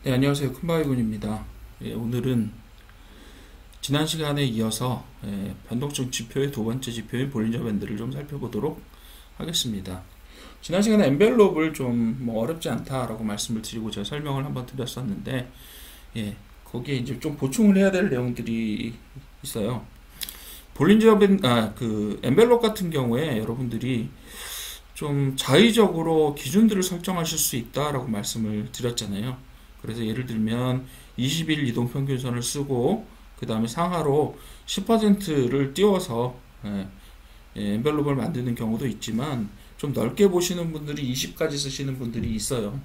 네, 안녕하세요. 큰바위군입니다. 오늘은 지난 시간에 이어서 변동성 지표의 두 번째 지표인 볼린저 밴드를 좀 살펴보도록 하겠습니다. 지난 시간에 엔벨롭을 좀 어렵지 않다라고 말씀을 드리고 제가 설명을 한번 드렸었는데, 거기에 이제 좀 보충을 해야 될 내용들이 있어요. 볼린저 밴드, 엔벨롭 같은 경우에 여러분들이 좀 자의적으로 기준들을 설정하실 수 있다라고 말씀을 드렸잖아요. 그래서 예를 들면 20일 이동평균선을 쓰고 그 다음에 상하로 10%를 띄워서 엔벨롭을 만드는 경우도 있지만, 좀 넓게 보시는 분들이 20까지 쓰시는 분들이 있어요.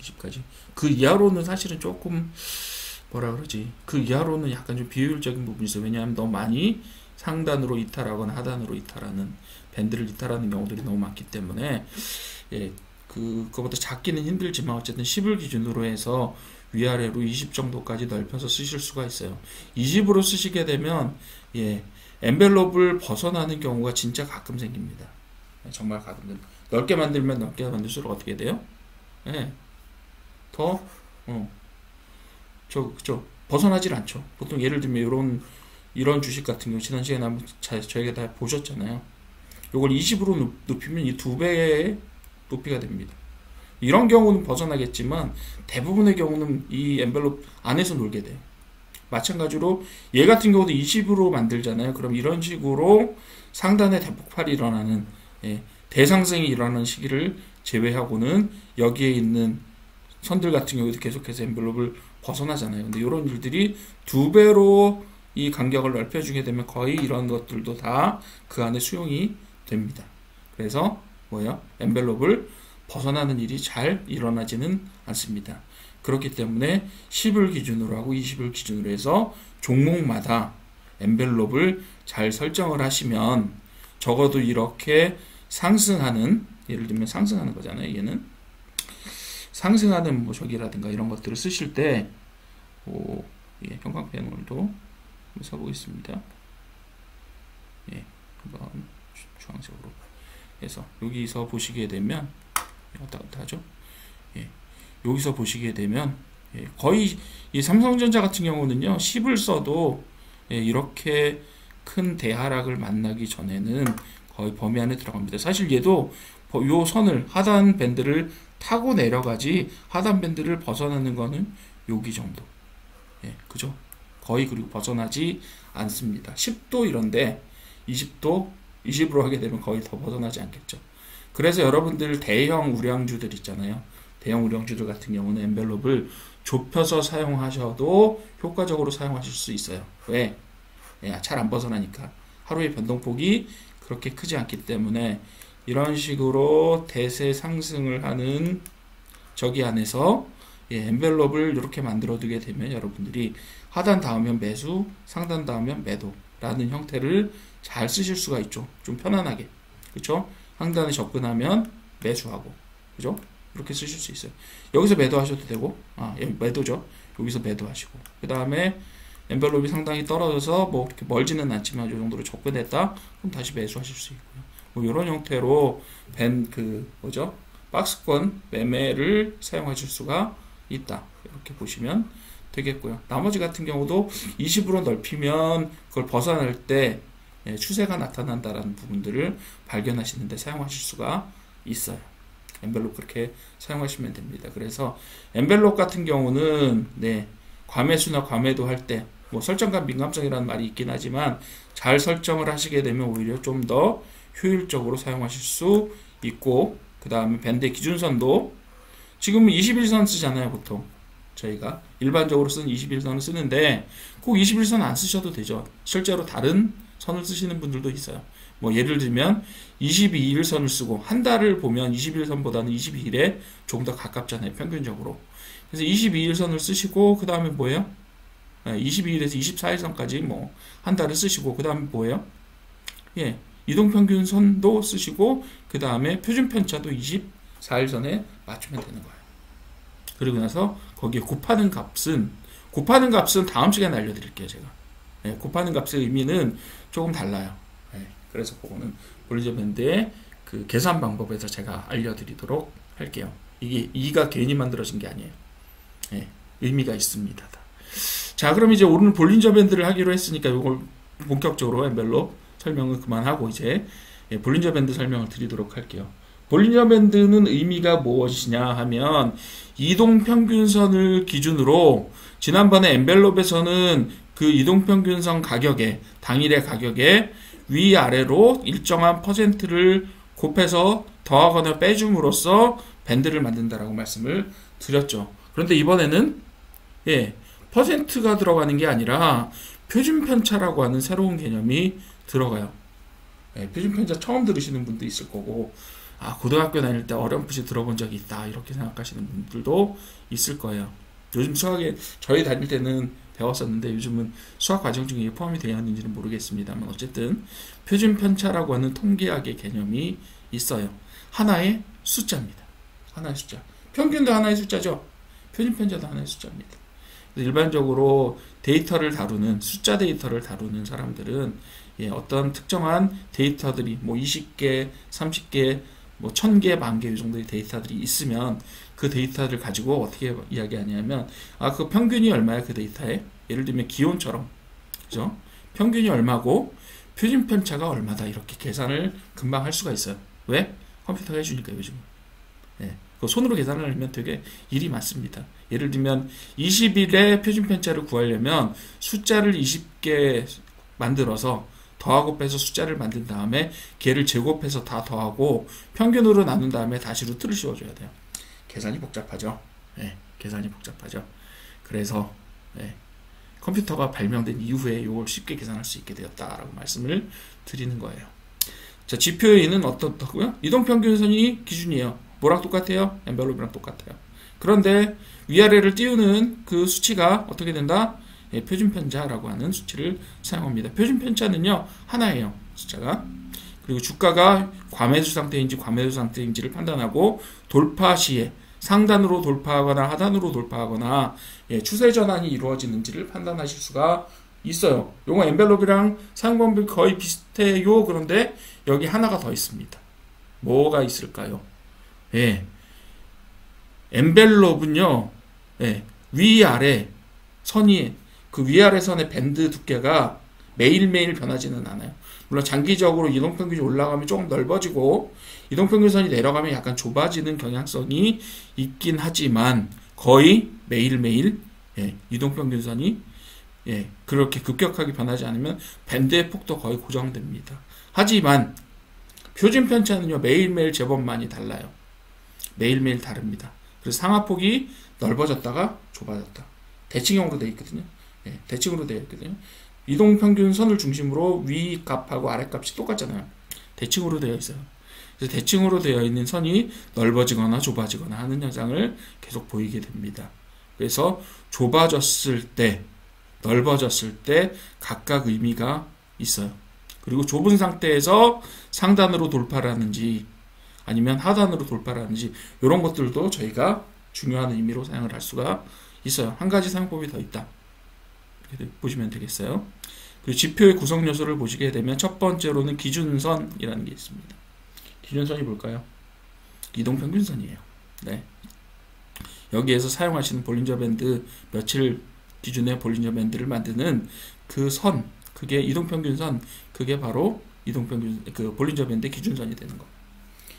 20까지. 그 이하로는 사실은 조금 그 이하로는 약간 좀 비효율적인 부분이 있어요. 왜냐하면 너무 많이 상단으로 이탈하거나 하단으로 이탈하는, 밴드를 이탈하는 경우들이 너무 많기 때문에 그거보다 작기는 힘들지만 어쨌든 10을 기준으로 해서 위아래로 20 정도까지 넓혀서 쓰실 수가 있어요. 20으로 쓰시게 되면 엔벨롭을 벗어나는 경우가 진짜 가끔 생깁니다. 정말 가끔. 넓게 만들면 넓게 만들수록 어떻게 돼요? 벗어나질 않죠. 보통 예를 들면 이런 주식 같은 경우 지난 시간에 한번 저희가 다 보셨잖아요. 요걸 20으로 높이면 이 2배의 높이가 됩니다. 이런 경우는 벗어나겠지만 대부분의 경우는 이 엔벨롭 안에서 놀게 돼요. 마찬가지로 얘 같은 경우도 20으로 만들잖아요. 그럼 이런 식으로 상단에 대폭발이 일어나는, 대상승이 일어나는 시기를 제외하고는 여기에 있는 선들 같은 경우도 계속해서 엔벨롭을 벗어나잖아요. 근데 이런 일들이 2배로 이 간격을 넓혀주게 되면 거의 이런 것들도 다 그 안에 수용이 됩니다. 그래서 엔벨롭을 벗어나는 일이 잘 일어나지는 않습니다. 그렇기 때문에 10을 기준으로 하고 20을 기준으로 해서 종목마다 엔벨롭을 잘 설정을 하시면 적어도 이렇게 상승하는, 예를 들면 상승하는 거잖아요. 얘는 상승하는 저기라든가 이런 것들을 쓰실 때 형광펜으로도 한번 써보겠습니다. 한번 주황색으로 해서 여기서 보시게 되면 왔다 갔다 하죠. 여기서 보시게 되면 거의 이 삼성전자 같은 경우는요, 10을 써도 이렇게 큰 대하락을 만나기 전에는 거의 범위 안에 들어갑니다. 사실 얘도 요 선을, 하단 밴드를 타고 내려가지 하단 밴드를 벗어나는 거는 여기 정도. 그죠? 거의 그리고 벗어나지 않습니다. 10도 이런데 20으로 하게 되면 거의 더 벗어나지 않겠죠. 그래서 여러분들 대형 우량주들 있잖아요. 대형 우량주들 같은 경우는 엔벨롭을 좁혀서 사용하셔도 효과적으로 사용하실 수 있어요. 왜? 잘 안 벗어나니까. 하루의 변동폭이 그렇게 크지 않기 때문에 이런 식으로 대세 상승을 하는 저기 안에서 엔벨롭을 이렇게 만들어 두게 되면 여러분들이 하단 닿으면 매수, 상단 닿으면 매도라는 형태를 잘 쓰실 수가 있죠. 좀 편안하게. 그렇죠? 상단에 접근하면 매수하고, 그죠? 이렇게 쓰실 수 있어요. 여기서 매도하셔도 되고, 매도죠. 여기서 매도하시고, 그 다음에 엔벨롭이 상당히 떨어져서 이렇게 멀지는 않지만 이 정도로 접근했다, 그럼 다시 매수하실 수 있고요. 이런 형태로 박스권 매매를 사용하실 수가 있다. 이렇게 보시면 되겠고요. 나머지 같은 경우도 20으로 넓히면 그걸 벗어날 때 추세가 나타난다라는 부분들을 발견하시는데 사용하실 수가 있어요. 엔벨롭 그렇게 사용하시면 됩니다. 그래서 엔벨롭 같은 경우는 과매수나 과매도 할 때 설정감 민감성이라는 말이 있긴 하지만 잘 설정을 하시게 되면 오히려 좀 더 효율적으로 사용하실 수 있고, 그 다음에 밴드 기준선도 지금은 21선 쓰잖아요. 보통 저희가 일반적으로 쓰는 21선을 쓰는데 꼭 21선 안 쓰셔도 되죠. 실제로 다른 선을 쓰시는 분들도 있어요. 예를 들면 22일선을 쓰고 한 달을 보면 21선보다는 22일에 조금 더 가깝잖아요. 평균적으로. 그래서 22일선을 쓰시고 그 다음에 22일에서 24일선까지 한 달을 쓰시고 그 다음에 이동평균선도 쓰시고 그 다음에 표준편차도 24일선에 맞추면 되는 거예요. 그리고 나서 거기에 곱하는 값은 다음 시간에 알려드릴게요. 제가 곱하는 값의 의미는 조금 달라요. 그래서 그거는 볼린저 밴드의 그 계산 방법에서 제가 알려드리도록 할게요. 이게 2가 괜히 만들어진 게 아니에요. 의미가 있습니다. 자, 그럼 이제 오늘 볼린저 밴드를 하기로 했으니까 이걸 본격적으로 엔벨롭 설명을 그만하고 이제 볼린저 밴드 설명을 드리도록 할게요. 볼린저 밴드는 의미가 무엇이냐 하면 이동평균선을 기준으로 지난번에 엔벨롭에서는 그 이동평균선 가격에 당일의 가격에 위아래로 일정한 퍼센트를 곱해서 더하거나 빼줌으로써 밴드를 만든다라고 말씀을 드렸죠. 그런데 이번에는 퍼센트가 들어가는 게 아니라 표준편차라고 하는 새로운 개념이 들어가요. 표준편차 처음 들으시는 분도 있을 거고, 고등학교 다닐 때 어렴풋이 들어본 적이 있다 이렇게 생각하시는 분들도 있을 거예요. 요즘 수학에 저희 다닐 때는 배웠었는데 요즘은 수학 과정 중에 포함이 되어 있는지는 모르겠습니다만 어쨌든 표준편차라고 하는 통계학의 개념이 있어요. 하나의 숫자입니다. 하나의 숫자. 평균도 하나의 숫자죠. 표준편차도 하나의 숫자입니다. 일반적으로 데이터를 다루는 숫자 데이터를 다루는 사람들은 어떤 특정한 데이터들이 뭐 20개, 30개, 뭐 1000개, 10,000개 이 정도의 데이터들이 있으면 그 데이터를 가지고 어떻게 이야기하냐면 그 평균이 얼마야 그 데이터에? 예를 들면 기온처럼 그죠? 평균이 얼마고 표준 편차가 얼마다 이렇게 계산을 금방 할 수가 있어요. 왜? 컴퓨터가 해주니까 요즘. 그 손으로 계산을 하면 되게 일이 많습니다. 예를 들면 20일의 표준 편차를 구하려면 숫자를 20개 만들어서 더하고 빼서 숫자를 만든 다음에 걔를 제곱해서 다 더하고 평균으로 나눈 다음에 다시 루트를 씌워줘야 돼요. 계산이 복잡하죠. 계산이 복잡하죠. 그래서 컴퓨터가 발명된 이후에 이걸 쉽게 계산할 수 있게 되었다라고 말씀을 드리는 거예요. 자, 지표의 는 어떻다고요? 이동평균선이 기준이에요. 뭐랑 똑같아요? 엔벨롭이랑 똑같아요. 그런데 위아래를 띄우는 그 수치가 어떻게 된다? 표준편차라고 하는 수치를 사용합니다. 표준편차는요 하나예요. 숫자가. 그리고 주가가 과매수 상태인지 과매수 상태인지를 판단하고 돌파 시에 상단으로 돌파하거나 하단으로 돌파하거나 추세 전환이 이루어지는지를 판단하실 수가 있어요. 요거 엔벨롭이랑 사용 방법이 거의 비슷해요. 그런데 여기 하나가 더 있습니다. 뭐가 있을까요? 엔벨롭은요 위아래 선이 그 위아래 선의 밴드 두께가 매일매일 변하지는 않아요. 물론 장기적으로 이동평균이 올라가면 조금 넓어지고 이동평균선이 내려가면 약간 좁아지는 경향성이 있긴 하지만 거의 매일매일 이동평균선이 그렇게 급격하게 변하지 않으면 밴드의 폭도 거의 고정됩니다. 하지만 표준편차는요 매일매일 제법 많이 달라요. 매일매일 다릅니다. 그래서 상하폭이 넓어졌다가 좁아졌다. 대칭형으로 되어 있거든요. 대칭으로 되어 있거든요. 이동평균선을 중심으로 위 값하고 아래 값이 똑같잖아요. 대칭으로 되어 있어요. 그래서 대칭으로 되어 있는 선이 넓어지거나 좁아지거나 하는 현상을 계속 보이게 됩니다. 그래서 좁아졌을 때, 넓어졌을 때 각각 의미가 있어요. 그리고 좁은 상태에서 상단으로 돌파를 하는지 아니면 하단으로 돌파를 하는지 이런 것들도 저희가 중요한 의미로 사용을 할 수가 있어요. 한 가지 사용법이 더 있다. 이렇게 보시면 되겠어요. 그리고 지표의 구성 요소를 보시게 되면 첫 번째로는 기준선이라는 게 있습니다. 기준선이 뭘까요? 이동평균선이에요. 여기에서 사용하시는 볼린저 밴드 며칠 기준의 볼린저 밴드를 만드는 그 선, 그게 이동평균선, 그게 바로 그 볼린저 밴드 기준선이 되는 거예요.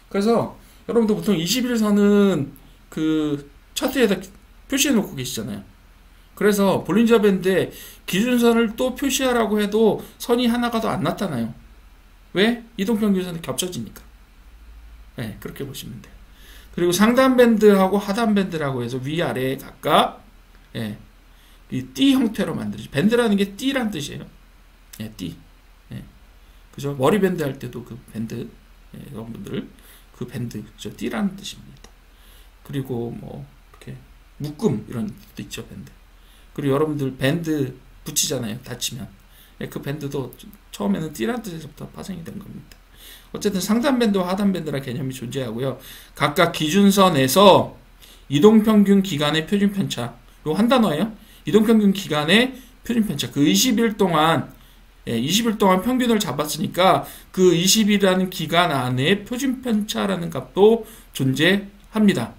그래서 여러분들 보통 21선은 그 차트에다 표시해 놓고 계시잖아요. 그래서 볼린저 밴드의 기준선을 또 표시하라고 해도 선이 하나가 더 안 나타나요. 왜? 이동평균선이 겹쳐지니까. 그렇게 보시면 돼요. 그리고 상단 밴드하고 하단 밴드라고 해서 위아래에 각각 이 띠 형태로 만들어져. 밴드라는 게 띠란 뜻이에요. 띠. 그죠? 머리 밴드 할 때도 그 밴드 여러분들 그 밴드 그죠? 띠라는 뜻입니다. 그리고 뭐 이렇게 묶음 이런 뜻도 있죠. 밴드. 그리고 여러분들 밴드 붙이잖아요. 다치면. 그 밴드도 처음에는 띠라는 뜻에서부터 파생이 된 겁니다. 어쨌든 상단 밴드와 하단 밴드라 개념이 존재하고요. 각각 기준선에서 이동평균 기간의 표준편차 요 한 단어예요. 이동평균 기간의 표준편차 그 20일 동안 20일 동안 평균을 잡았으니까 그 20일이라는 기간 안에 표준편차라는 값도 존재합니다.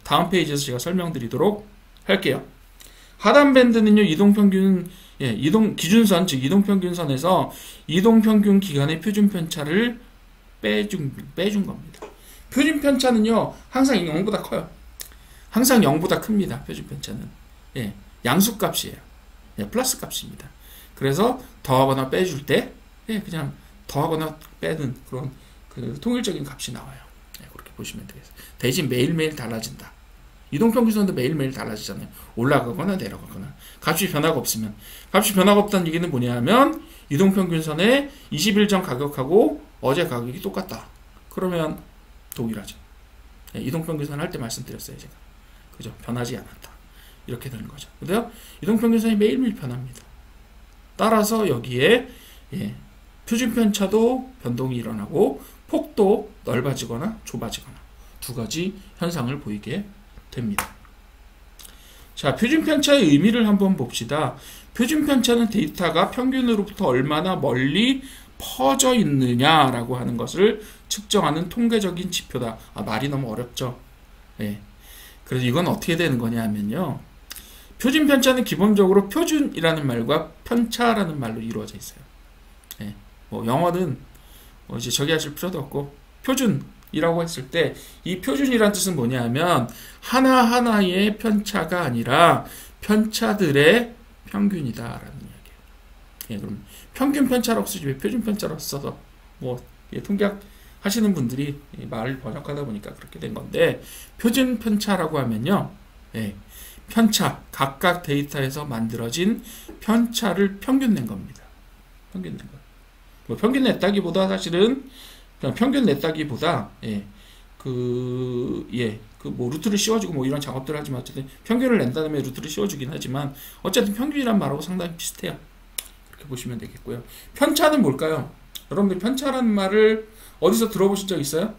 다음 페이지에서 제가 설명드리도록 할게요. 하단 밴드는요, 이동평균, 기준선, 즉 이동평균선에서 이동평균 기간의 표준 편차를 빼준 겁니다. 표준 편차는요, 항상 0보다 커요. 항상 0보다 큽니다. 표준 편차는. 양수값이에요. 플러스 값입니다. 그래서 더하거나 빼줄 때, 그냥 더하거나 빼는 그런 그 통일적인 값이 나와요. 그렇게 보시면 되겠어요. 대신 매일매일 달라진다. 이동평균선도 매일매일 달라지잖아요. 올라가거나 내려가거나. 값이 변화가 없으면. 값이 변화가 없다는 얘기는 뭐냐면, 이동평균선의 20일 전 가격하고 어제 가격이 똑같다. 그러면 동일하죠. 이동평균선 할 때 말씀드렸어요, 제가. 그죠? 변하지 않았다. 이렇게 되는 거죠. 근데요, 이동평균선이 매일매일 변합니다. 따라서 여기에, 표준편차도 변동이 일어나고, 폭도 넓어지거나 좁아지거나, 두 가지 현상을 보이게 됩니다. 자, 표준편차의 의미를 한번 봅시다. 표준편차는 데이터가 평균으로부터 얼마나 멀리 퍼져 있느냐라고 하는 것을 측정하는 통계적인 지표다. 말이 너무 어렵죠? 그래서 이건 어떻게 되는 거냐 하면요. 표준편차는 기본적으로 표준이라는 말과 편차라는 말로 이루어져 있어요. 영어는 이제 저기 하실 필요도 없고, 표준이라고 했을 때, 이 표준이란 뜻은 뭐냐 하면, 하나하나의 편차가 아니라, 편차들의 평균이다라는 이야기예요. 그럼, 평균 편차라고 쓰지 왜 표준 편차라고 써서, 통계학 하시는 분들이 말을 번역하다 보니까 그렇게 된 건데, 표준 편차라고 하면요, 편차, 각각 데이터에서 만들어진 편차를 평균 낸 겁니다. 평균 낸 거. 평균 냈다기보다 사실은 그냥 평균 냈다기보다 루트를 씌워주고 이런 작업들을 하지만 어쨌든 평균을 낸 다음에 루트를 씌워주긴 하지만 어쨌든 평균이란 말하고 상당히 비슷해요. 그렇게 보시면 되겠고요. 편차는 뭘까요? 여러분들 편차라는 말을 어디서 들어보신 적 있어요?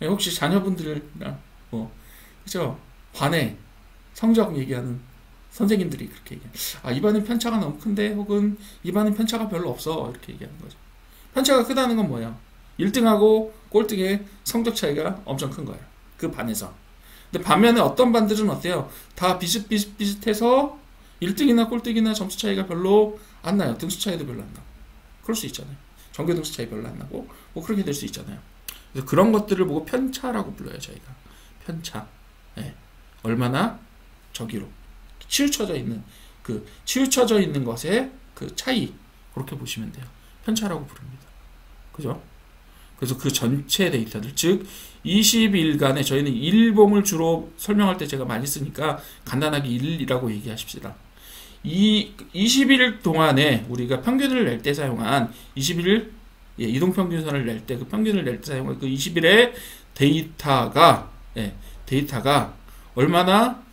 혹시 자녀분들이랑 그죠? 반에 성적 얘기하는 선생님들이 그렇게 얘기해요. 이반은 편차가 너무 큰데, 혹은 이반은 편차가 별로 없어. 이렇게 얘기하는 거죠. 편차가 크다는 건 뭐예요? 1등하고 꼴등의 성적 차이가 엄청 큰 거예요. 그 반에서. 근데 반면에 어떤 반들은 어때요? 다 비슷해서 1등이나 꼴등이나 점수 차이가 별로 안 나요. 등수 차이도 별로 안 나고. 그럴 수 있잖아요. 전교 등수 차이 별로 안 나고, 그렇게 될 수 있잖아요. 그래서 그런 것들을 보고 편차라고 불러요, 저희가. 편차. 얼마나 저기로. 치우쳐져 있는 것의 그 차이, 그렇게 보시면 돼요. 편차라고 부릅니다. 그죠? 그래서 그 전체 데이터들, 즉 20일간의 저희는 일봉을 주로 설명할 때 제가 많이 쓰니까 간단하게 1이라고 얘기하십시다. 이 20일 동안에 우리가 평균을 낼 때 사용한 20일 이동평균선을 낼 때 그 평균을 낼 때 사용한 그 20일의 데이터가 얼마나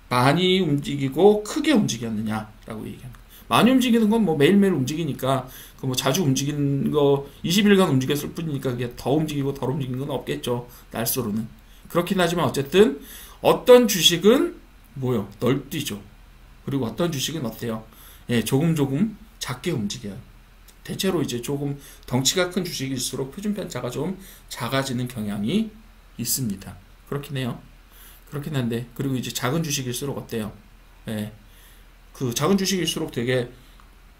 많이 움직이고 크게 움직였느냐라고 얘기합니다. 많이 움직이는 건 매일매일 움직이니까 자주 움직이는 거 20일간 움직였을 뿐이니까 그게 더 움직이고 덜 움직이는 건 없겠죠. 날수로는. 그렇긴 하지만 어쨌든 어떤 주식은 넓뛰죠. 그리고 어떤 주식은 어때요? 조금 작게 움직여요. 대체로 이제 조금 덩치가 큰 주식일수록 표준 편차가 좀 작아지는 경향이 있습니다. 그렇긴 해요. 그렇긴 한데, 그리고 이제 작은 주식일수록 어때요? 그 작은 주식일수록 되게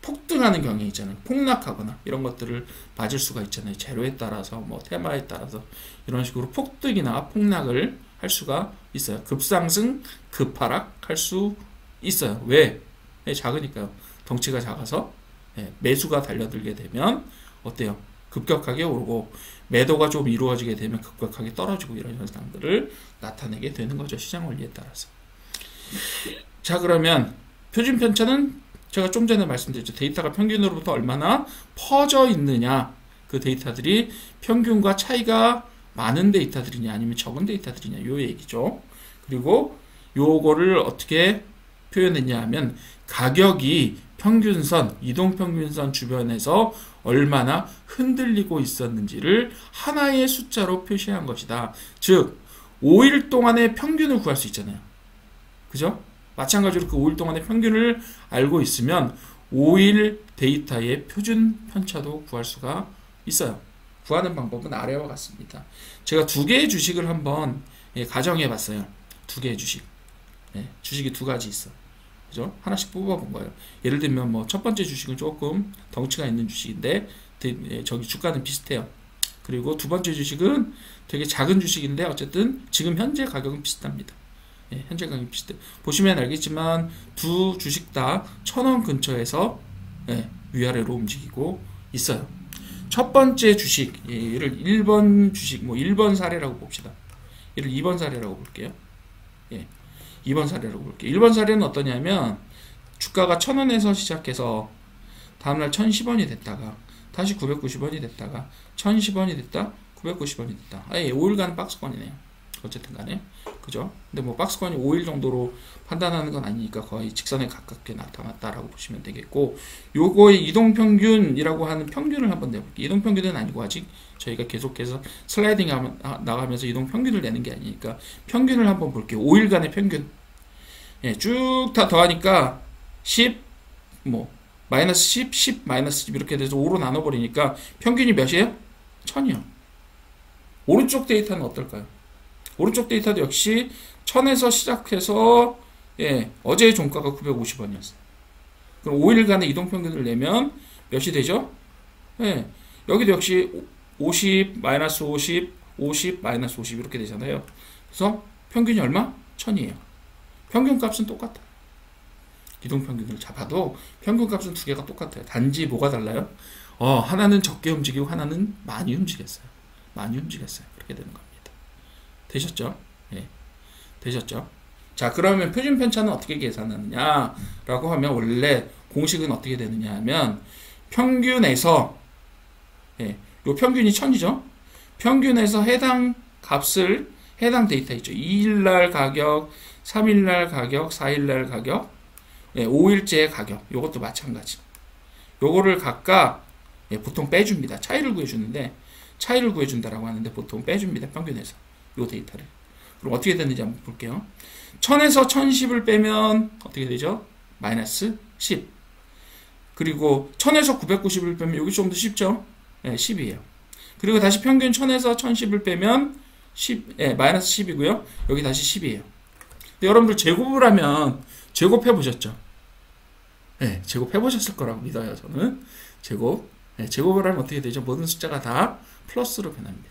폭등하는 경향이 있잖아요. 폭락하거나 이런 것들을 맞을 수가 있잖아요. 재료에 따라서 테마에 따라서 이런 식으로 폭등이나 폭락을 할 수가 있어요. 급상승, 급하락 할 수 있어요. 왜? 작으니까요. 덩치가 작아서 매수가 달려들게 되면 어때요? 급격하게 오르고, 매도가 좀 이루어지게 되면 급격하게 떨어지고, 이런 현상들을 나타내게 되는 거죠. 시장 원리에 따라서. 자, 그러면 표준 편차는 제가 좀 전에 말씀드렸죠. 데이터가 평균으로부터 얼마나 퍼져 있느냐, 그 데이터들이 평균과 차이가 많은 데이터들이냐 아니면 적은 데이터들이냐, 요 얘기죠. 그리고 요거를 어떻게 표현했냐 하면, 가격이 평균선, 이동평균선 주변에서 얼마나 흔들리고 있었는지를 하나의 숫자로 표시한 것이다. 즉 5일 동안의 평균을 구할 수 있잖아요. 그죠? 마찬가지로 그 5일 동안의 평균을 알고 있으면 5일 데이터의 표준 편차도 구할 수가 있어요. 구하는 방법은 아래와 같습니다. 제가 두 개의 주식을 한번 가정해 봤어요. 두 개의 주식. 예, 주식이 두 가지 있어. 그죠? 하나씩 뽑아본 거예요. 예를 들면 뭐 첫 번째 주식은 조금 덩치가 있는 주식인데 저기 주가는 비슷해요. 그리고 두 번째 주식은 되게 작은 주식인데 어쨌든 지금 현재 가격은 비슷합니다. 예, 현재 가격이 비슷해. 보시면 알겠지만 두 주식 다 1,000원 근처에서 예, 위아래로 움직이고 있어요. 첫 번째 주식, 예, 얘를 1번 주식, 뭐 1번 사례라고 봅시다. 얘를 2번 사례라고 볼게요. 예, 2번 사례라고 볼게요. 1번 사례는 어떠냐면 주가가 1,000원에서 시작해서 다음날 1,010원이 됐다가 다시 990원이 됐다가 1,010원이 됐다 990원이 됐다. 아예 5일간 박스권이네요. 어쨌든 간에 그죠? 근데 뭐 박스권이 5일 정도로 판단하는 건 아니니까 거의 직선에 가깝게 나타났다라고 보시면 되겠고, 요거의 이동평균이라고 하는 평균을 한번 내볼게요. 이동평균은 아니고 아직 저희가 계속해서 슬라이딩 나가면서 이동평균을 내는 게 아니니까 평균을 한번 볼게요. 5일간의 평균. 예, 쭉 다 더하니까 10, 뭐 마이너스 10, 10, 마이너스 10 이렇게 돼서 5로 나눠버리니까 평균이 몇이에요? 1000이요. 오른쪽 데이터는 어떨까요? 오른쪽 데이터도 역시 1000에서 시작해서 예, 어제의 종가가 950원이었어요. 그럼 5일간의 이동평균을 내면 몇이 되죠? 예, 여기도 역시 50, 마이너스 50, 50, 마이너스 50 이렇게 되잖아요. 그래서 평균이 얼마? 1000이에요. 평균값은 똑같아요. 이동평균을 잡아도 평균값은 두 개가 똑같아요. 단지 뭐가 달라요? 하나는 적게 움직이고 하나는 많이 움직였어요. 많이 움직였어요. 그렇게 되는 겁니다. 되셨죠? 예. 되셨죠? 자, 그러면 표준 편차는 어떻게 계산하느냐 라고 하면 원래 공식은 어떻게 되느냐 하면 평균에서 예, 요 평균이 1000이죠? 평균에서 해당 값을 해당 데이터 있죠. 2일날 가격, 3일날 가격, 4일날 가격, 예, 5일째 가격, 요것도 마찬가지. 요거를 각각 예, 보통 빼줍니다. 차이를 구해주는데 차이를 구해준다라고 하는데 보통 빼줍니다. 평균에서 요 데이터를. 그럼 어떻게 되는지 한번 볼게요. 1000에서 1010을 빼면 어떻게 되죠? 마이너스 10. 그리고 1000에서 990을 빼면 여기 좀 더 쉽죠? 예, 10이에요. 그리고 다시 평균 1000에서 1010을 빼면 10, 예, 마이너스 10이고요. 여기 다시 10이에요. 근데 여러분들 제곱을 하면 제곱해 보셨죠? 예, 제곱해 보셨을 거라고 믿어요. 저는 제곱. 예, 제곱을 하면 어떻게 되죠? 모든 숫자가 다 플러스로 변합니다.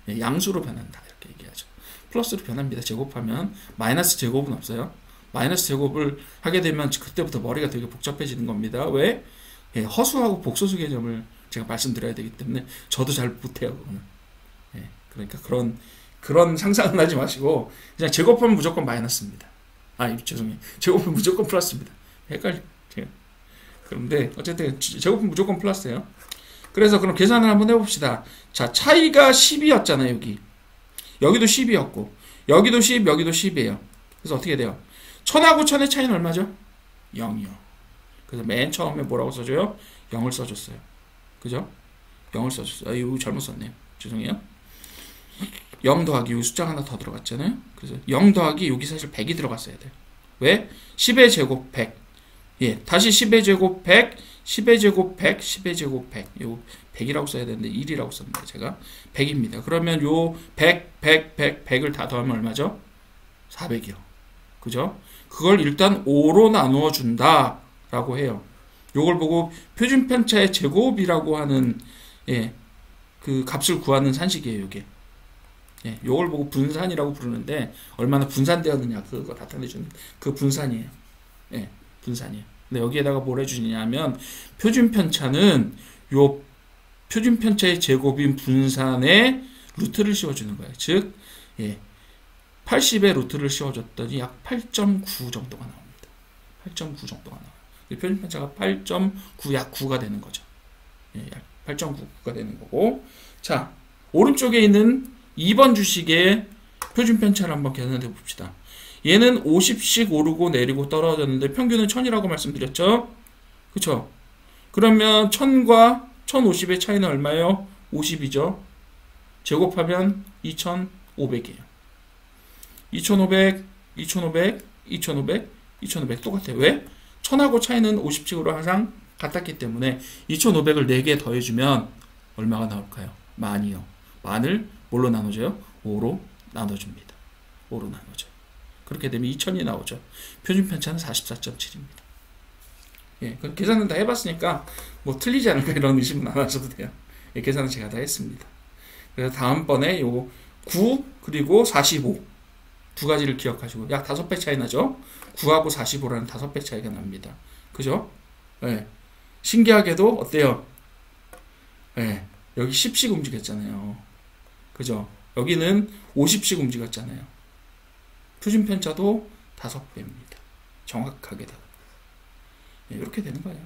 예, 양수로 변한다 이렇게 얘기하죠. 플러스로 변합니다. 제곱하면 마이너스 제곱은 없어요. 마이너스 제곱을 하게 되면 그때부터 머리가 되게 복잡해지는 겁니다. 왜? 예, 허수하고 복소수 개념을 제가 말씀드려야 되기 때문에 저도 잘 못해요. 그거는. 예, 그러니까 그런 상상은 하지 마시고 그냥 제곱하면 무조건 마이너스입니다. 죄송해요. 제곱은 무조건 플러스입니다. 헷갈려. 그런데 어쨌든 제곱은 무조건 플러스예요. 그래서 그럼 계산을 한번 해봅시다. 자, 차이가 10이었잖아요. 여기도 10이었고 여기도 10, 여기도 10이에요. 그래서 어떻게 돼요? 1000하고 1000의 차이는 얼마죠? 0이요. 그래서 맨 처음에 뭐라고 써줘요? 0을 써줬어요. 그죠? 0을 써줬어요. 이거 잘못 썼네요. 죄송해요. 0 더하기 여기 숫자가 하나 더 들어갔잖아요. 그래서 0 더하기 여기 사실 100이 들어갔어야 돼요. 왜? 10의 제곱 100. 예, 다시 10의 제곱 100, 10의 제곱 100, 10의 제곱 100. 요 100이라고 써야 되는데 1이라고 썼는데 제가 100입니다. 그러면 요 100, 100, 100, 100을 다 더하면 얼마죠? 400이요. 그죠? 그걸 일단 5로 나누어 준다 라고 해요. 요걸 보고 표준 편차의 제곱이라고 하는 예, 그 값을 구하는 산식이에요, 요게. 예, 요걸 보고 분산이라고 부르는데 얼마나 분산되었느냐 그거 나타내주는 그 분산이에요. 예, 분산이에요. 근데 여기에다가 뭘 해주냐면 표준 편차는 요 표준 편차의 제곱인 분산에 루트를 씌워주는 거예요. 즉, 예, 80의 루트를 씌워줬더니 약 8.9 정도가 나옵니다. 8.9 정도가 나와요. 표준 편차가 8.9, 약 9가 되는 거죠. 예, 약 8.9가 되는 거고. 자, 오른쪽에 있는 2번 주식의 표준 편차를 한번 계산해 봅시다. 얘는 50씩 오르고 내리고 떨어졌는데 평균은 1000이라고 말씀드렸죠? 그쵸? 그러면 1000과 1050의 차이는 얼마예요? 50이죠? 제곱하면 2500이에요. 2500, 2500, 2500, 2500 똑같아요. 왜? 1000하고 차이는 50씩으로 항상 같았기 때문에 2500을 4개 더해주면 얼마가 나올까요? 만이요. 만을 뭘로 나눠줘요? 5로 나눠줍니다. 5로 나눠줘요. 그렇게 되면 2000이 나오죠. 표준 편차는 44.7입니다. 예, 그 계산은 다 해봤으니까 뭐 틀리지 않을까 이런 의심은 안 하셔도 돼요. 예, 계산은 제가 다 했습니다. 그래서 다음번에 요 9 그리고 45 두 가지를 기억하시고 약 5배 차이 나죠. 9하고 45라는 5배 차이가 납니다. 그죠? 예. 신기하게도 어때요? 예. 여기 10씩 움직였잖아요. 그죠? 여기는 50씩 움직였잖아요. 표준 편차도 5배입니다. 정확하게다. 예, 이렇게 되는 거예요.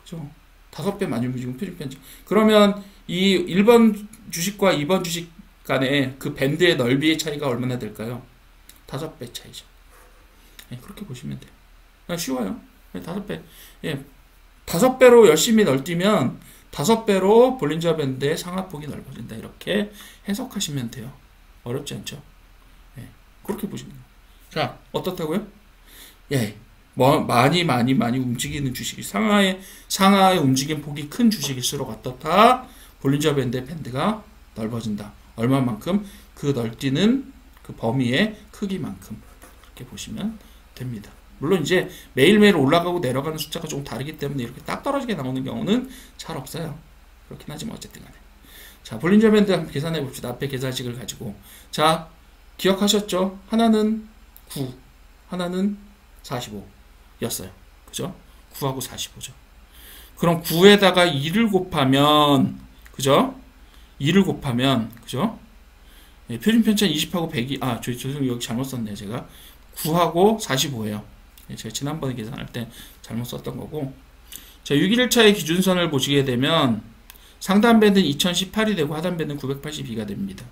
그죠? 5배 많이 움직이면 표준 편차. 그러면 이 1번 주식과 2번 주식 간에 그 밴드의 넓이의 차이가 얼마나 될까요? 5배 차이죠. 예, 그렇게 보시면 돼요. 그냥 쉬워요. 5배. 예, 5배로 열심히 널뛰면 5배로 볼린저 밴드의 상하폭이 넓어진다. 이렇게 해석하시면 돼요. 어렵지 않죠? 예, 그렇게 보시면 돼요. 자, 어떻다고요? 예, 많이 움직이는 주식이 상하의 움직임 폭이 큰 주식일수록 어떻다? 볼린저 밴드의 밴드가 넓어진다. 얼마만큼? 그 널뛰는 그 범위의 크기만큼. 이렇게 보시면 됩니다. 물론 이제 매일매일 올라가고 내려가는 숫자가 조금 다르기 때문에 이렇게 딱 떨어지게 나오는 경우는 잘 없어요. 그렇긴 하지만 어쨌든 간에. 자, 볼린저 밴드 한번 계산해 봅시다. 앞에 계산식을 가지고. 자, 기억하셨죠? 하나는 9, 하나는 45였어요. 그죠? 9하고 45죠. 그럼 9에다가 2를 곱하면, 그죠? 2를 곱하면, 그죠? 예, 표준 편차 20하고 100이, 죄송해요. 여기 잘못 썼네요. 제가. 9하고 45예요. 예, 제가 지난번에 계산할 때 잘못 썼던 거고. 자, 6일차의 기준선을 보시게 되면 상단 밴드는 2018이 되고 하단 밴드는 982가 됩니다.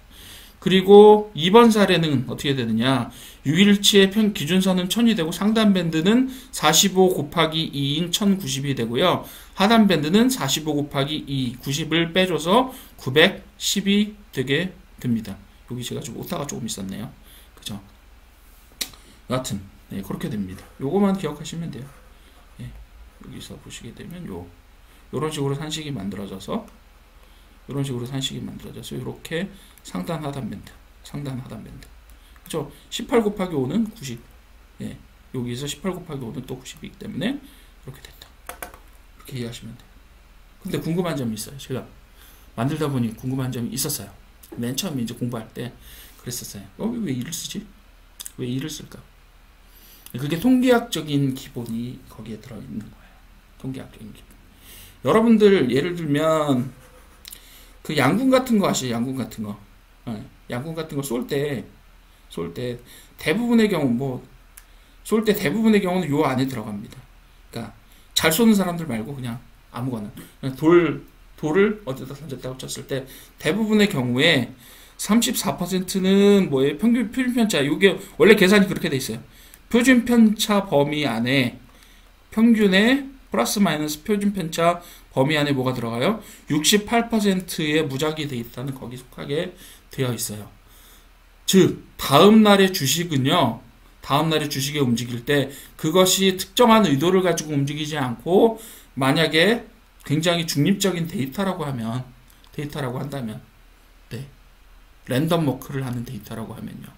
그리고 2번 사례는 어떻게 되느냐. 6일치의 기준선은 1000이 되고 상단 밴드는 45 곱하기 2인 1090이 되고요. 하단 밴드는 45 곱하기 2, 90을 빼줘서 910이 되게 됩니다. 여기 제가 좀 오타가 조금 있었네요. 그죠? 여하튼 네, 그렇게 됩니다. 요거만 기억하시면 돼요. 예, 여기서 보시게 되면 요런 식으로 산식이 만들어져서 이렇게 상단 하단 밴드, 그죠? 18 곱하기 5는 90. 예, 여기서 18 곱하기 5는 또 90이기 때문에 이렇게 됐다. 이렇게 이해하시면 돼요. 근데 궁금한 점이 있어요. 제가 만들다 보니 궁금한 점이 있었어요. 맨 처음에 이제 공부할 때 그랬었어요. 왜 2를 쓰지? 왜 2를 쓸까? 그게 통계학적인 기본이 거기에 들어있는 거예요. 통계학적인 기본. 여러분들 예를 들면 그 양분 같은 거 아시죠? 양분 같은 거. 양분 같은 거 쏠 때 대부분의 경우 대부분의 경우는 요 안에 들어갑니다. 그러니까 잘 쏘는 사람들 말고 그냥 아무거나 그냥 돌을 어디다 던졌다고 쳤을 때 대부분의 경우에 34%는 뭐예요? 표준 편차. 이게 원래 계산이 그렇게 돼 있어요. 표준 편차 범위 안에 평균의 플러스 마이너스 표준 편차 범위 안에 뭐가 들어가요? 68%의 무작위 돼 있다는 거기 속하게 되어 있어요. 즉 다음날의 주식에 움직일 때 그것이 특정한 의도를 가지고 움직이지 않고 만약에 굉장히 중립적인 데이터라고 한다면 네, 랜덤 워크를 하는 데이터라고 하면요.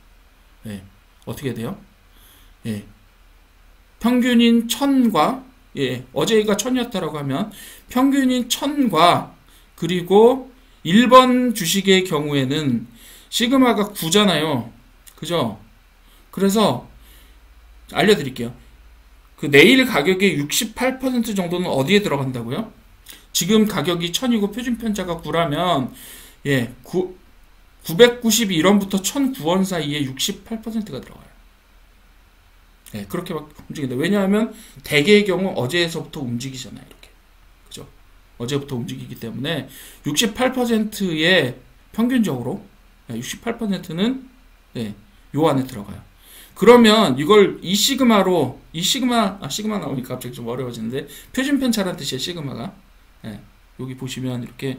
네, 어떻게 돼요? 예, 평균인 1000과 어제가 1000이었다라고 하면 평균인 1000과 그리고 1번 주식의 경우에는 시그마가 9잖아요. 그죠? 그래서 알려드릴게요. 그 내일 가격의 68% 정도는 어디에 들어간다고요? 지금 가격이 1000이고 표준 편차가 9라면 991원부터 1009원 사이에 68%가 들어가요. 네, 그렇게 막 움직인다. 왜냐하면 대개의 경우 어제에서부터 움직이잖아요. 이렇게. 그죠? 어제부터 움직이기 때문에 68%의 평균적으로 68%는 요 안에 들어가요. 그러면 이걸 시그마 나오니까 갑자기 좀 어려워지는데 표준 편차라는 뜻이에요. 시그마가. 여기 보시면 이렇게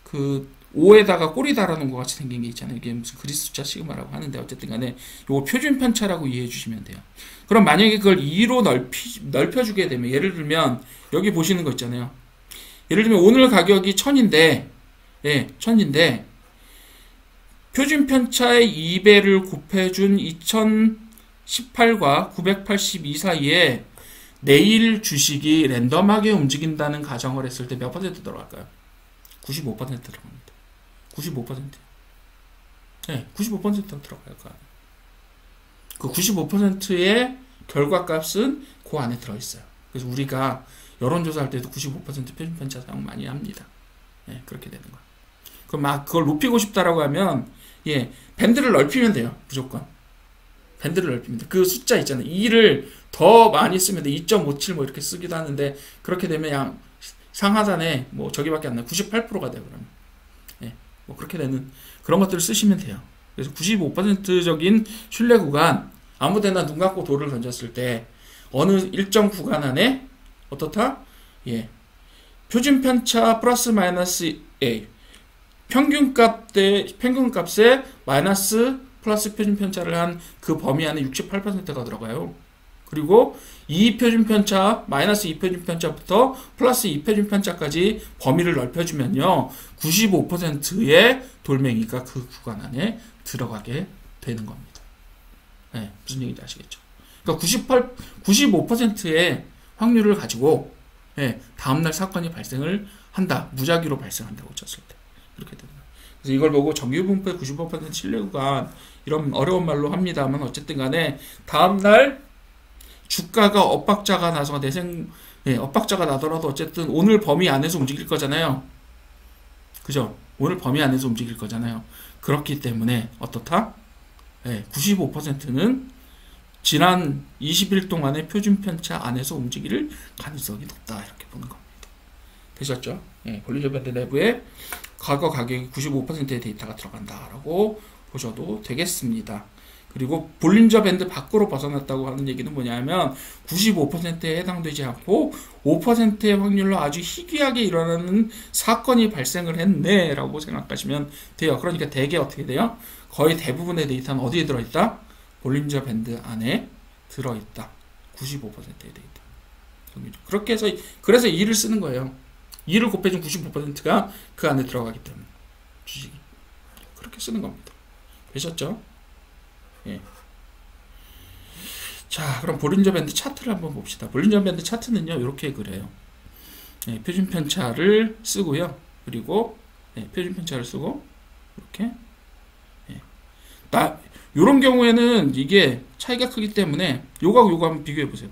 그 5에다가 꼬리 달아놓은 것 같이 생긴 게 있잖아요. 이게 무슨 그리스 숫자 시그마라고 하는데 어쨌든 간에 요거 표준 편차라고 이해해 주시면 돼요. 그럼 만약에 그걸 2로 넓혀주게 되면 예를 들면 여기 보시는 거 있잖아요. 예를 들면 오늘 가격이 1000인데 1000인데 표준 편차의 2배를 곱해준 2018과 982 사이에 내일 주식이 랜덤하게 움직인다는 가정을 했을 때 몇 퍼센트 들어갈까요? 95% 들어갑니다. 95%. 네, 95% 들어갈 거예요. 그 95%의 결과값은 그 안에 들어있어요. 그래서 우리가 여론조사할 때도 95% 표준 편차 사용 많이 합니다. 네, 그렇게 되는 거예요. 그럼 막 그걸 높이고 싶다라고 하면, 예, 밴드를 넓히면 돼요. 무조건. 밴드를 넓히면 돼. 그 숫자 있잖아요. 2를 더 많이 쓰면 돼. 2.57 뭐 이렇게 쓰기도 하는데, 그렇게 되면 그냥 상하단에 뭐 저기밖에 안 나요. 98%가 돼요, 그러면. 예, 뭐 그렇게 되는 그런 것들을 쓰시면 돼요. 그래서 95%적인 신뢰 구간, 아무데나 눈 감고 돌을 던졌을 때, 어느 일정 구간 안에, 어떻다? 예. 표준 편차 플러스 마이너스 A. 평균값에 마이너스 플러스 표준 편차를 한 그 범위 안에 68%가 들어가요. 그리고 2표준 편차, 마이너스 2표준 편차부터 플러스 2표준 편차까지 범위를 넓혀주면요. 95%의 돌멩이가 그 구간 안에 들어가게 되는 겁니다. 네, 무슨 얘기인지 아시겠죠? 그러니까 95%의 확률을 가지고, 네, 다음날 사건이 발생을 한다. 무작위로 발생한다고 쳤을 때. 이렇게 되는 거예요. 그래서 이걸 보고 정규분포의 95% 신뢰 구간, 이런 어려운 말로 합니다만 어쨌든 간에 다음날 주가가 엇박자가 나서 엇박자가 나더라도 어쨌든 오늘 범위 안에서 움직일 거잖아요. 그죠? 오늘 범위 안에서 움직일 거잖아요. 그렇기 때문에 어떻다? 95%는 지난 20일 동안의 표준 편차 안에서 움직일 가능성이 높다. 이렇게 보는 겁니다. 되셨죠? 볼린저 밴드 내부에 과거 가격이 95%의 데이터가 들어간다라고 보셔도 되겠습니다. 그리고 볼린저 밴드 밖으로 벗어났다고 하는 얘기는 뭐냐면 95%에 해당되지 않고 5%의 확률로 아주 희귀하게 일어나는 사건이 발생을 했네 라고 생각하시면 돼요. 그러니까 대개 어떻게 돼요? 거의 대부분의 데이터는 어디에 들어있다? 볼린저 밴드 안에 들어있다. 95%의 데이터. 그렇게 해서 그래서 2를 쓰는 거예요. 2를 곱해준 95%가 그 안에 들어가기 때문에 주식이 그렇게 쓰는 겁니다. 되셨죠? 예. 자, 그럼 볼린저 밴드 차트를 한번 봅시다. 볼린저 밴드 차트는요, 이렇게 그래요. 예, 표준 편차를 쓰고요. 그리고 표준 편차를 쓰고 이렇게. 요런 경우에는 이게 차이가 크기 때문에 요거하고 요거 한번 비교해 보세요.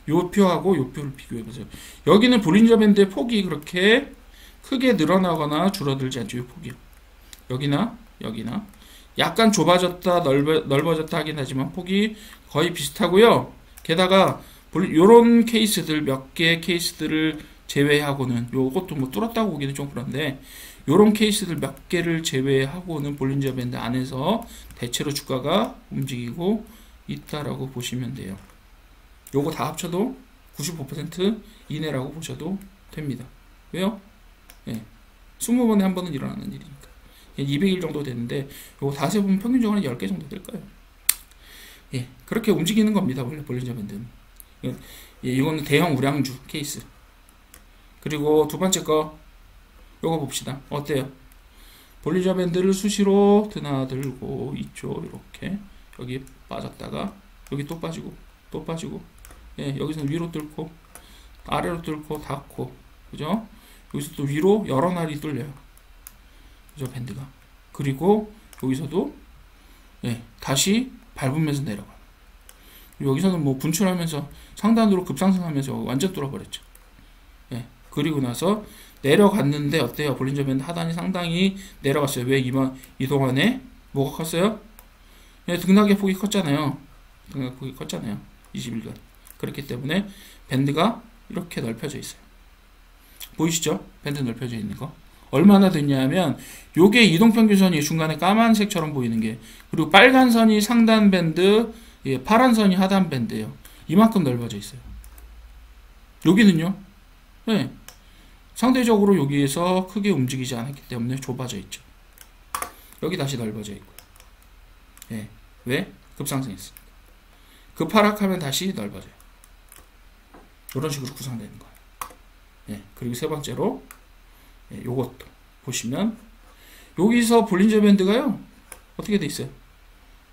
요 표하고 요 표를 비교해 보세요. 여기는 볼린저 밴드의 폭이 그렇게 크게 늘어나거나 줄어들지 않죠. 요 폭이요. 여기나 약간 좁아졌다 넓어졌다 하긴 하지만 폭이 거의 비슷하고요. 게다가 요런 케이스들 몇 개의 케이스들을 제외하고는 요것도 뭐 뚫었다고 보기는 좀 그런데 요런 케이스들 몇 개를 제외하고는 볼린저 밴드 안에서 대체로 주가가 움직이고 있다라고 보시면 돼요. 요거 다 합쳐도 95% 이내라고 보셔도 됩니다. 왜요? 20번에 한 번은 일어나는 일이니까. 200일 정도 되는데 요거 다 세보면 평균적으로 10개 정도 될 거예요. 그렇게 움직이는 겁니다. 원래 볼린저 밴드는. 이거는 대형 우량주 케이스. 그리고 두 번째 거 요거 봅시다. 어때요? 볼린저 밴드를 수시로 드나들고 있죠. 이렇게 여기 빠졌다가 여기 또 빠지고 또 빠지고, 여기서 위로 뚫고 아래로 뚫고 닫고, 그죠? 여기서 또 위로 여러 날이 뚫려요. 그죠? 밴드가. 그리고 여기서도 다시 밟으면서 내려가. 여기서는 뭐 분출하면서 상단으로 급상승하면서 완전 뚫어버렸죠. 그리고 나서 내려갔는데 어때요? 볼린저 밴드 하단이 상당히 내려갔어요. 왜 이동안에 뭐가 컸어요? 등락의 폭이 컸잖아요. 등락의 폭이 컸잖아요. 21간. 그렇기 때문에 밴드가 이렇게 넓혀져 있어요. 보이시죠? 밴드 넓혀져 있는 거. 얼마나 됐냐면 요게 이동평균선이 중간에 까만색처럼 보이는 게, 그리고 빨간 선이 상단 밴드, 파란 선이 하단 밴드예요. 이만큼 넓어져 있어요. 여기는요. 상대적으로 여기에서 크게 움직이지 않았기 때문에 좁아져 있죠. 여기 다시 넓어져 있고요. 왜? 급상승했습니다. 급하락하면 다시 넓어져요. 이런 식으로 구성되는 거예요. 그리고 세 번째로 요것도 보시면 여기서 볼린저 밴드가요 어떻게 돼 있어요?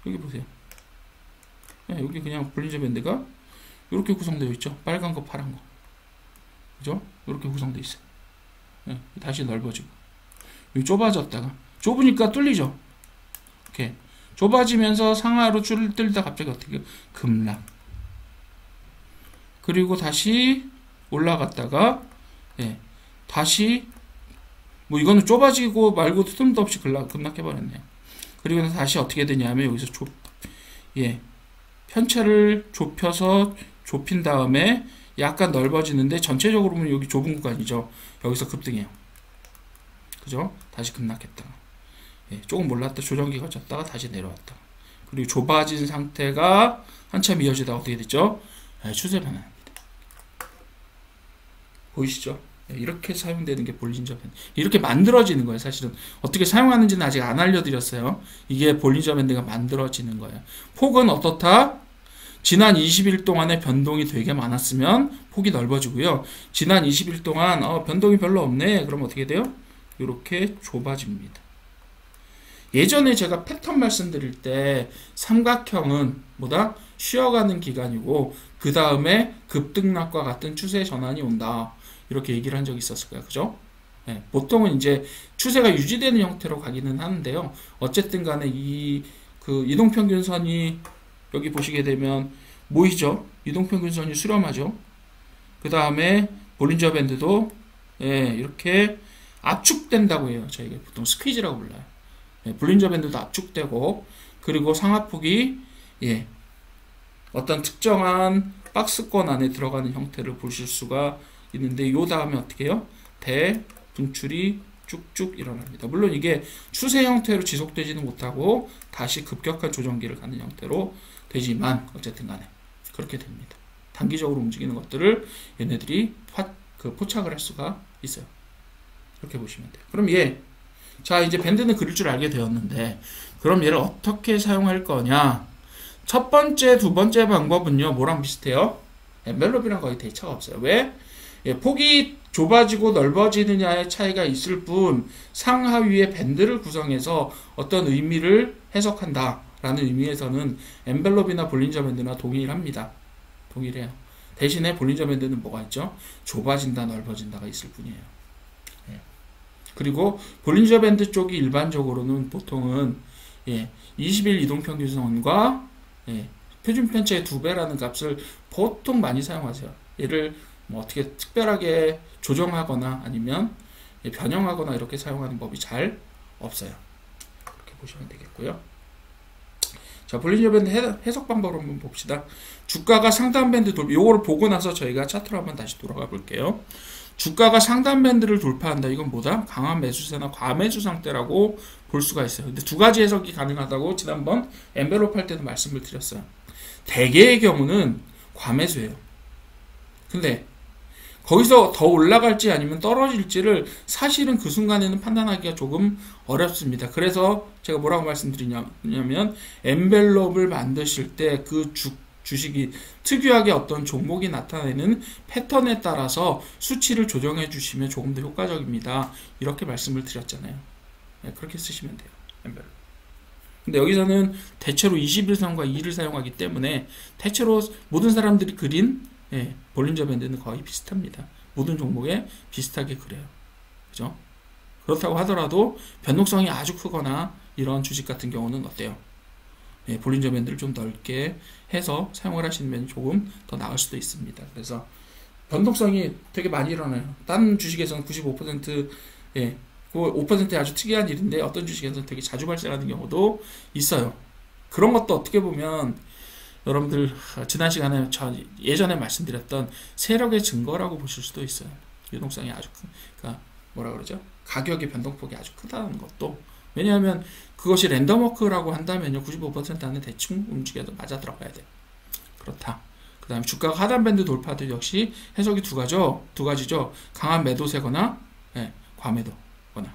여기 보세요. 네, 여기 그냥 볼린저 밴드가 이렇게 구성되어 있죠. 빨간 거, 파란 거, 그죠? 이렇게 구성되어 있어요. 네, 다시 넓어지고 여기 좁아졌다가 좁으니까 뚫리죠. 이렇게 좁아지면서 상하로 줄을 뜰다 갑자기 어떻게 급락. 그리고 다시 올라갔다가 예, 다시 뭐 이거는 좁아지고 말고도 틈도 없이 급락해버렸네요. 그리고 다시 어떻게 되냐면 여기서 편차를 좁혀서 좁힌 다음에 약간 넓어지는데 전체적으로 보면 여기 좁은 구간이죠. 여기서 급등해요. 그죠? 다시 급락했다가 예, 조금 올랐다 조정기 거쳤다가 다시 내려왔다. 그리고 좁아진 상태가 한참 이어지다가 어떻게 됐죠? 예, 추세 변화합니다. 보이시죠? 예, 이렇게 사용되는 게 볼린저 밴드. 이렇게 만들어지는 거예요. 사실은 어떻게 사용하는지는 아직 안 알려드렸어요. 이게 볼린저 밴드가 만들어지는 거예요. 폭은 어떻다? 지난 20일 동안의 변동이 되게 많았으면 폭이 넓어지고요. 지난 20일 동안 변동이 별로 없네. 그럼 어떻게 돼요? 이렇게 좁아집니다. 예전에 제가 패턴 말씀드릴 때 삼각형은 뭐다? 쉬어가는 기간이고 그 다음에 급등락과 같은 추세 전환이 온다. 이렇게 얘기를 한 적이 있었을 거예요. 그죠? 네, 보통은 이제 추세가 유지되는 형태로 가기는 하는데요. 어쨌든 간에 그 이동평균선이 여기 보시게 되면 모이죠. 이동평균선이 수렴하죠. 그 다음에 볼린저 밴드도 예, 이렇게 압축된다고 해요. 저희가 보통 스퀴즈라고 불러요. 예, 볼린저 밴드도 압축되고 그리고 상하폭이 예, 어떤 특정한 박스권 안에 들어가는 형태를 보실 수가 있는데 요 다음에 어떻게 해요? 대분출이 쭉쭉 일어납니다. 물론 이게 추세 형태로 지속되지는 못하고 다시 급격한 조정기를 가는 형태로 되지만 어쨌든 간에 그렇게 됩니다. 단기적으로 움직이는 것들을 얘네들이 포착을 할 수가 있어요. 이렇게 보시면 돼요. 그럼 자 이제 밴드는 그릴 줄 알게 되었는데 그럼 얘를 어떻게 사용할 거냐? 첫 번째, 두 번째 방법은요. 뭐랑 비슷해요? 엔벨롭이랑 거의 대차가 없어요. 왜? 폭이 좁아지고 넓어지느냐의 차이가 있을 뿐 상하위의 밴드를 구성해서 어떤 의미를 해석한다 라는 의미에서는 엔벨롭이나 볼린저 밴드나 동일합니다. 동일해요. 대신에 볼린저 밴드는 뭐가 있죠? 좁아진다 넓어진다가 있을 뿐이에요. 그리고 볼린저 밴드 쪽이 일반적으로는 보통은 20일 이동평균선과 표준 편차의 2배라는 값을 보통 많이 사용하세요. 얘를 뭐 어떻게 특별하게 조정하거나 아니면 변형하거나 이렇게 사용하는 법이 잘 없어요. 그렇게 보시면 되겠고요. 자, 볼린저 밴드 해석 방법을 한번 봅시다. 주가가 상단 밴드 요거를 보고 나서 저희가 차트로 한번 다시 돌아가 볼게요. 주가가 상단 밴드를 돌파한다. 이건 뭐다? 강한 매수세나 과매수 상태라고 볼 수가 있어요. 근데 두 가지 해석이 가능하다고 지난번 엔벨롭 할 때도 말씀을 드렸어요. 대개의 경우는 과매수예요. 근데 거기서 더 올라갈지 아니면 떨어질지를 사실은 그 순간에는 판단하기가 조금 어렵습니다. 그래서 제가 뭐라고 말씀드리냐면 엔벨롭을 만드실 때 그 주식이 특유하게 어떤 종목이 나타내는 패턴에 따라서 수치를 조정해 주시면 조금 더 효과적입니다. 이렇게 말씀을 드렸잖아요. 네, 그렇게 쓰시면 돼요. 엔벨롭. 근데 여기서는 대체로 21선과 2를 사용하기 때문에 대체로 모든 사람들이 그린 볼린저 밴드는 거의 비슷합니다. 모든 종목에 비슷하게 그래요. 그죠? 그렇다고 하더라도 변동성이 아주 크거나 이런 주식 같은 경우는 어때요? 볼린저 밴드를 좀 넓게 해서 사용을 하시는 면이 조금 더 나을 수도 있습니다. 그래서 변동성이 되게 많이 일어나요. 다른 주식에서는 95%, 그 5%의 아주 특이한 일인데 어떤 주식에서는 되게 자주 발생하는 경우도 있어요. 그런 것도 어떻게 보면 여러분들 지난 시간에 예전에 말씀드렸던 세력의 증거라고 보실 수도 있어요. 유동성이 아주 그러니까 뭐라 그러죠? 가격의 변동폭이 아주 크다는 것도. 왜냐하면 그것이 랜덤워크라고 한다면요 95% 안에 대충 움직여도 맞아 들어가야 돼요. 그렇다. 그 다음에 주가가 하단 밴드 돌파도 역시 해석이 두 가지죠. 강한 매도세거나 과매도거나,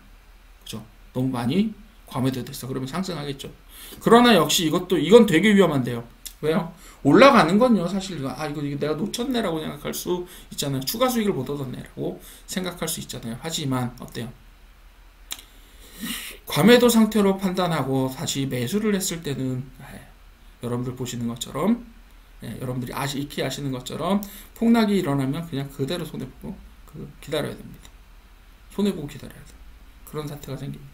그죠? 너무 많이 과매도됐어. 그러면 상승하겠죠. 그러나 역시 이건 되게 위험한데요. 왜요? 올라가는 건요, 사실, 이거 내가 놓쳤네라고 생각할 수 있잖아요. 추가 수익을 못 얻었네라고 생각할 수 있잖아요. 하지만, 어때요? 과매도 상태로 판단하고 다시 매수를 했을 때는 여러분들 보시는 것처럼 여러분들이 익히 아시는 것처럼 폭락이 일어나면 그냥 그대로 손해보고 기다려야 됩니다. 손해보고 기다려야 돼요. 그런 사태가 생깁니다.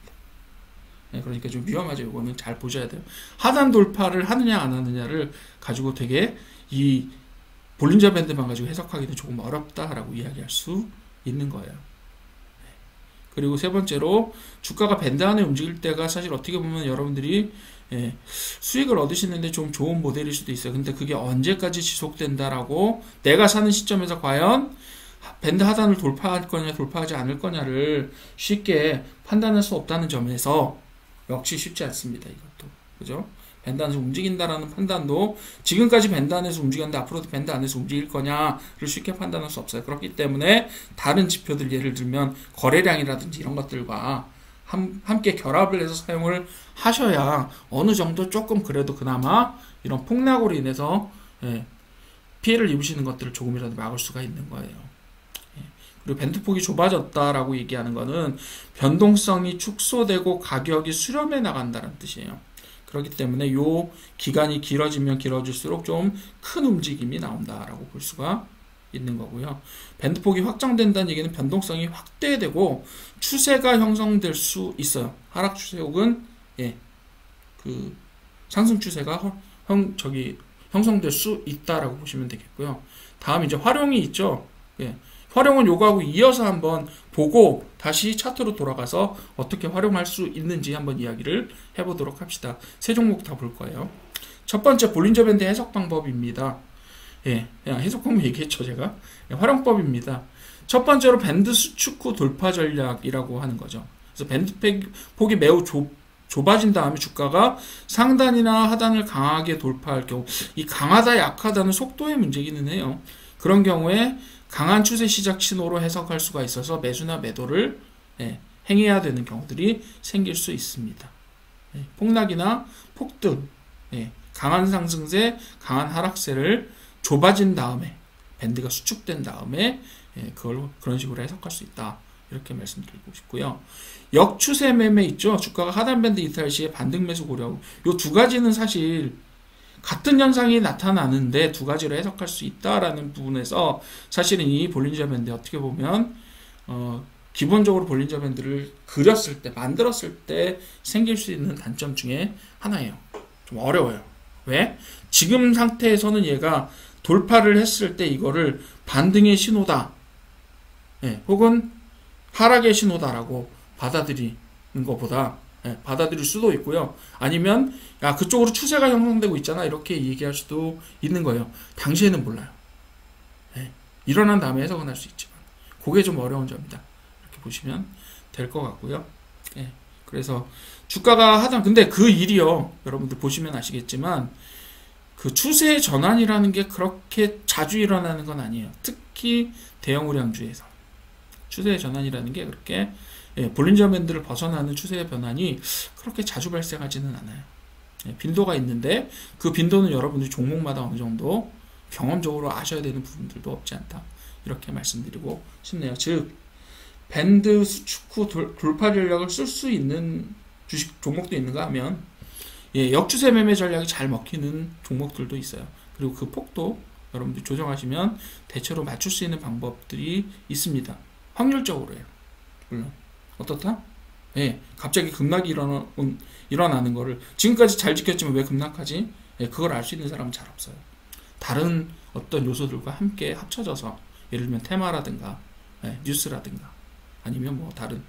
그러니까 좀 위험하죠. 이거는 잘 보셔야 돼요. 하단 돌파를 하느냐 안 하느냐를 가지고 되게 이 볼린저 밴드만 가지고 해석하기는 조금 어렵다라고 이야기할 수 있는 거예요. 그리고 세 번째로 주가가 밴드 안에 움직일 때가 사실 어떻게 보면 여러분들이 수익을 얻으시는데 좀 좋은 모델일 수도 있어요. 근데 그게 언제까지 지속된다라고 내가 사는 시점에서 과연 밴드 하단을 돌파할 거냐 돌파하지 않을 거냐를 쉽게 판단할 수 없다는 점에서 역시 쉽지 않습니다. 이것도 그죠? 밴드 안에서 움직인다라는 판단도 지금까지 밴드 안에서 움직였는데 앞으로도 밴드 안에서 움직일 거냐를 쉽게 판단할 수 없어요. 그렇기 때문에 다른 지표들 예를 들면 거래량이라든지 이런 것들과 함께 결합을 해서 사용을 하셔야 어느 정도 조금 그래도 그나마 이런 폭락으로 인해서 피해를 입으시는 것들을 조금이라도 막을 수가 있는 거예요. 그리고 밴드폭이 좁아졌다라고 얘기하는 거는 변동성이 축소되고 가격이 수렴해 나간다는 뜻이에요. 그렇기 때문에 요 기간이 길어지면 길어질수록 좀 큰 움직임이 나온다라고 볼 수가 있는 거고요. 밴드폭이 확장된다는 얘기는 변동성이 확대되고 추세가 형성될 수 있어요. 하락 추세 혹은 그 상승 추세가 형성될 수 있다라고 보시면 되겠고요. 다음 이제 활용이 있죠. 활용은 요거하고 이어서 한번 보고 다시 차트로 돌아가서 어떻게 활용할 수 있는지 한번 이야기를 해보도록 합시다. 세 종목 다 볼 거예요. 첫 번째 볼린저 밴드 해석 방법입니다. 해석 방법 얘기했죠 제가. 활용법입니다. 첫 번째로 밴드 수축 후 돌파 전략이라고 하는 거죠. 그래서 밴드 폭이 매우 좁아진 다음에 주가가 상단이나 하단을 강하게 돌파할 경우 이 강하다 약하다는 속도의 문제기는 해요. 그런 경우에 강한 추세 시작 신호로 해석할 수가 있어서 매수나 매도를 행해야 되는 경우들이 생길 수 있습니다. 폭락이나 폭등, 강한 상승세, 강한 하락세를 좁아진 다음에 밴드가 수축된 다음에 그걸 그런 식으로 해석할 수 있다. 이렇게 말씀드리고 싶고요. 역추세 매매 있죠. 주가가 하단 밴드 이탈 시에 반등 매수 고려하고 이 두 가지는 사실 같은 현상이 나타나는데 두 가지로 해석할 수 있다라는 부분에서 사실은 이 볼린저 밴드 어떻게 보면 기본적으로 볼린저 밴드를 그렸을 때 만들었을 때 생길 수 있는 단점 중에 하나예요. 좀 어려워요. 왜? 지금 상태에서는 얘가 돌파를 했을 때 이거를 반등의 신호다 혹은 하락의 신호다라고 받아들이는 것보다 받아들일 수도 있고요. 아니면 야 그쪽으로 추세가 형성되고 있잖아 이렇게 얘기할 수도 있는 거예요. 당시에는 몰라요. 일어난 다음에 해석은 할 수 있지만 그게 좀 어려운 점이다. 이렇게 보시면 될 것 같고요. 그래서 주가가 하단 근데 그 일이요. 여러분들 보시면 아시겠지만 그 추세의 전환이라는 게 그렇게 자주 일어나는 건 아니에요. 특히 대형 우량주에서 추세의 전환이라는 게 그렇게 볼린저 밴드를 벗어나는 추세의 변환이 그렇게 자주 발생하지는 않아요. 빈도가 있는데 그 빈도는 여러분들이 종목마다 어느 정도 경험적으로 아셔야 되는 부분들도 없지 않다. 이렇게 말씀드리고 싶네요. 즉 밴드 수축 후 돌파 전략을 쓸 수 있는 주식 종목도 있는가 하면 역추세 매매 전략이 잘 먹히는 종목들도 있어요. 그리고 그 폭도 여러분들이 조정하시면 대체로 맞출 수 있는 방법들이 있습니다. 확률적으로요. 물론 어떻다? 갑자기 급락이 일어나는 거를 지금까지 잘 지켰지만 왜 급락하지? 그걸 알 수 있는 사람은 잘 없어요. 다른 어떤 요소들과 함께 합쳐져서 예를 들면 테마라든가 뉴스라든가 아니면 뭐 다른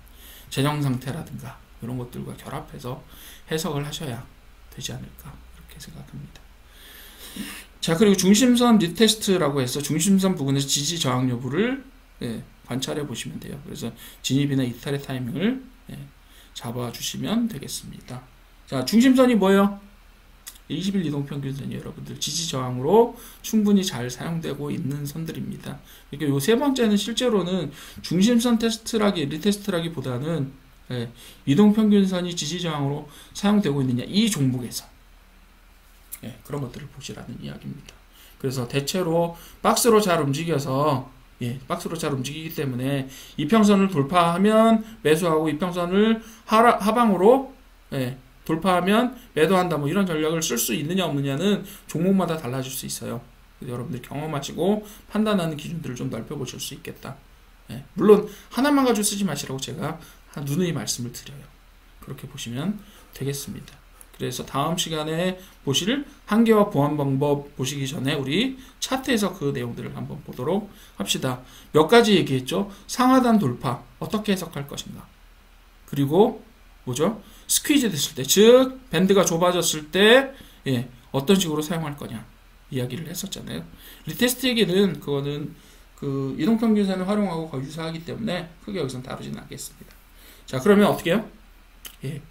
재정 상태라든가 이런 것들과 결합해서 해석을 하셔야 되지 않을까 이렇게 생각합니다. 자 그리고 중심선 리테스트라고 해서 중심선 부근에서 지지 저항 여부를 관찰해 보시면 돼요. 그래서 진입이나 이탈의 타이밍을 잡아주시면 되겠습니다. 자, 중심선이 뭐예요? 20일 이동평균선이 여러분들 지지 저항으로 충분히 잘 사용되고 있는 선들입니다. 그러니까 요 세 번째는 실제로는 중심선 리테스트라기보다는 이동평균선이 지지 저항으로 사용되고 있느냐 이 종목에서 그런 것들을 보시라는 이야기입니다. 그래서 대체로 박스로 잘 움직여서 예, 박스로 잘 움직이기 때문에 이평선을 돌파하면 매수하고 이평선을 하방으로 예, 돌파하면 매도한다 뭐 이런 전략을 쓸 수 있느냐 없느냐는 종목마다 달라질 수 있어요. 여러분들 경험하시고 판단하는 기준들을 좀 넓혀보실 수 있겠다. 예, 물론 하나만 가지고 쓰지 마시라고 제가 누누이 말씀을 드려요. 그렇게 보시면 되겠습니다. 그래서 다음 시간에 보실 한계와 보완 방법 보시기 전에 우리 차트에서 그 내용들을 한번 보도록 합시다. 몇 가지 얘기했죠. 상하단 돌파 어떻게 해석할 것인가. 그리고 뭐죠? 스퀴즈 됐을 때, 즉 밴드가 좁아졌을 때 예, 어떤 식으로 사용할 거냐 이야기를 했었잖아요. 리테스트에게는 그거는 그 이동평균선을 활용하고 거의 유사하기 때문에 크게 여기서는 다루지는 않겠습니다. 자, 그러면 어떻게 해요? 예.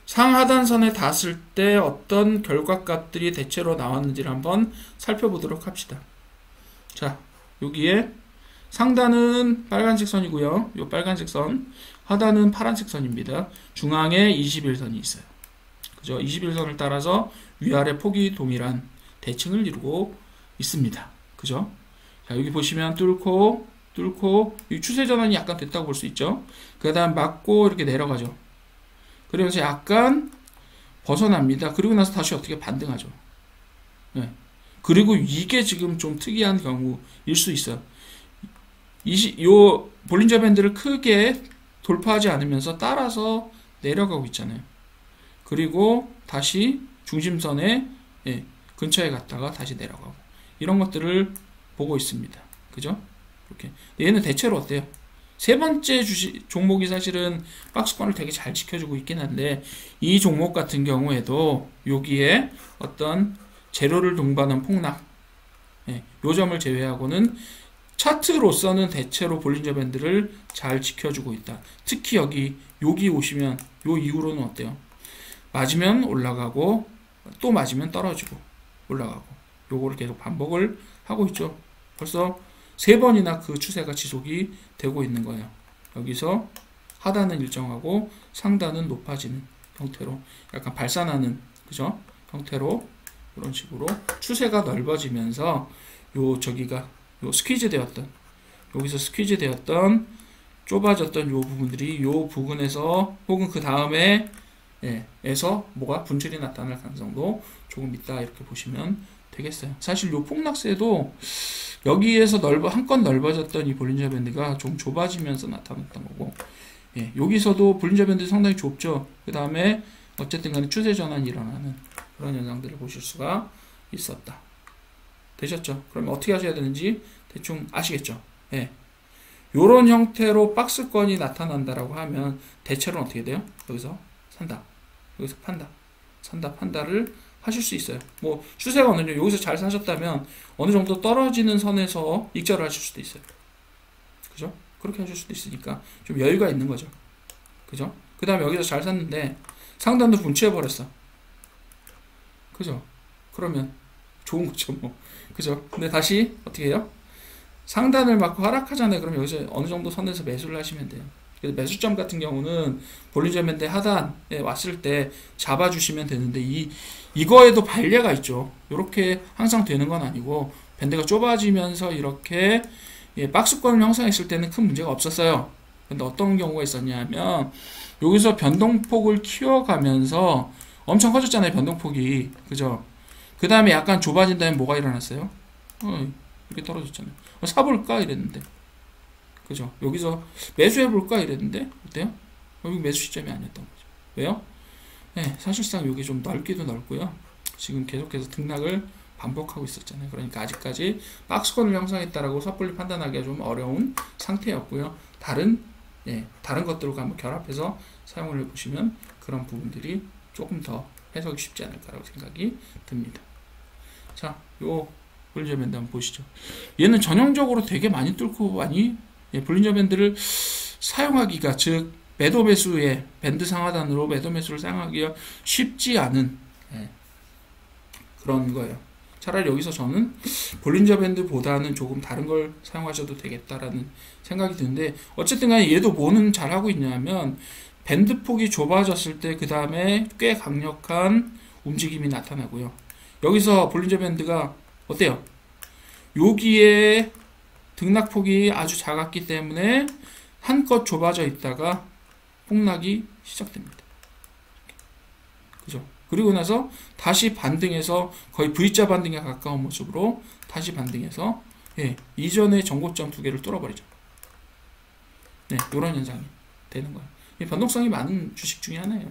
상하단선에 닿았을 때 어떤 결과값들이 대체로 나왔는지를 한번 살펴보도록 합시다. 자, 여기에 상단은 빨간색 선이고요. 이 빨간색 선, 하단은 파란색 선입니다. 중앙에 21선이 있어요. 그죠? 21선을 따라서 위아래 폭이 동일한 대칭을 이루고 있습니다. 그죠? 자, 여기 보시면 뚫고 이 추세 전환이 약간 됐다고 볼 수 있죠. 그 다음 맞고 이렇게 내려가죠. 그러면서 약간 벗어납니다. 그리고 나서 다시 어떻게 반등하죠. 네. 그리고 이게 지금 좀 특이한 경우일 수 있어요. 요 볼린저 밴드를 크게 돌파하지 않으면서 따라서 내려가고 있잖아요. 그리고 다시 중심선에 예, 근처에 갔다가 다시 내려가고 이런 것들을 보고 있습니다. 그죠? 이렇게 얘는 대체로 어때요? 세 번째 종목이 사실은 박스권을 되게 잘 지켜주고 있긴 한데 이 종목 같은 경우에도 여기에 어떤 재료를 동반한 폭락 예, 요 점을 제외하고는 차트로서는 대체로 볼린저 밴드를 잘 지켜주고 있다. 특히 여기 오시면 요 이후로는 어때요? 맞으면 올라가고 또 맞으면 떨어지고 올라가고 요거를 계속 반복을 하고 있죠. 벌써 3번이나 그 추세가 지속이 되고 있는 거예요. 여기서 하단은 일정하고 상단은 높아지는 형태로 약간 발산하는 그죠? 형태로 이런 식으로 추세가 넓어지면서 요 스퀴즈 되었던 여기서 스퀴즈 되었던 좁아졌던 요 부분들이 요 부분에서 혹은 그 다음에 에서 뭐가 분출이 나타날 가능성도 조금 있다 이렇게 보시면 되겠어요. 사실 요 폭락세도 여기에서 한껏 넓어졌던 이 볼린저 밴드가 좀 좁아지면서 나타났던 거고 예, 여기서도 볼린저 밴드 상당히 좁죠. 그 다음에 어쨌든 간에 추세 전환이 일어나는 그런 현상들을 보실 수가 있었다. 되셨죠? 그러면 어떻게 하셔야 되는지 대충 아시겠죠? 예. 요런 형태로 박스권이 나타난다라고 하면 대체로는 어떻게 돼요? 여기서 산다. 여기서 판다. 산다, 판다를 하실 수 있어요. 뭐 추세가 어느 정도 여기서 잘 사셨다면 어느 정도 떨어지는 선에서 익절을 하실 수도 있어요. 그죠? 그렇게 하실 수도 있으니까 좀 여유가 있는 거죠. 그죠? 그 다음에 여기서 잘 샀는데 상단도 분출해버렸어. 그죠? 그러면 좋은 거죠, 뭐. 그죠? 근데 다시 어떻게 해요? 상단을 맞고 하락하잖아요. 그럼 여기서 어느 정도 선에서 매수를 하시면 돼요. 그래서 매수점 같은 경우는 볼린저 밴드 하단에 왔을 때 잡아주시면 되는데 이거에도 반례가 있죠. 이렇게 항상 되는 건 아니고 밴드가 좁아지면서 이렇게 박스권을 형성했을 때는 큰 문제가 없었어요. 근데 어떤 경우가 있었냐면 여기서 변동폭을 키워가면서 엄청 커졌잖아요. 변동폭이. 그죠? 그 다음에 약간 좁아진 다음에 뭐가 일어났어요? 이렇게 떨어졌잖아요. 사볼까? 이랬는데. 그죠? 여기서 매수해볼까? 이랬는데. 어때요? 여기 매수 시점이 아니었던 거죠. 왜요? 네, 사실상 여기 좀 넓기도 넓고요. 지금 계속해서 등락을 반복하고 있었잖아요. 그러니까 아직까지 박스권을 형성했다라고 섣불리 판단하기가 좀 어려운 상태였고요. 다른 것들과 한번 결합해서 사용을 해보시면 그런 부분들이 조금 더 해석이 쉽지 않을까라고 생각이 듭니다. 자, 요 볼린저 밴드 한번 보시죠. 얘는 전형적으로 되게 많이 뚫고 많이 볼린저 밴드를 사용하기가 즉 매도 매수에 밴드 상하단으로 매도 매수를 사용하기가 쉽지 않은 그런 거예요. 차라리 여기서 저는 볼린저 밴드보다는 조금 다른 걸 사용하셔도 되겠다라는 생각이 드는데 어쨌든 간에 얘도 뭐는 잘하고 있냐면 밴드 폭이 좁아졌을 때 그 다음에 꽤 강력한 움직임이 나타나고요. 여기서 볼린저 밴드가 어때요? 여기에 등락폭이 아주 작았기 때문에 한껏 좁아져 있다가 폭락이 시작됩니다. 그죠? 그리고 나서 다시 반등해서 거의 V자 반등에 가까운 모습으로 다시 반등해서 이전의 전고점 두 개를 뚫어버리죠. 이런 현상이 되는 거예요. 변동성이 많은 주식 중에 하나예요.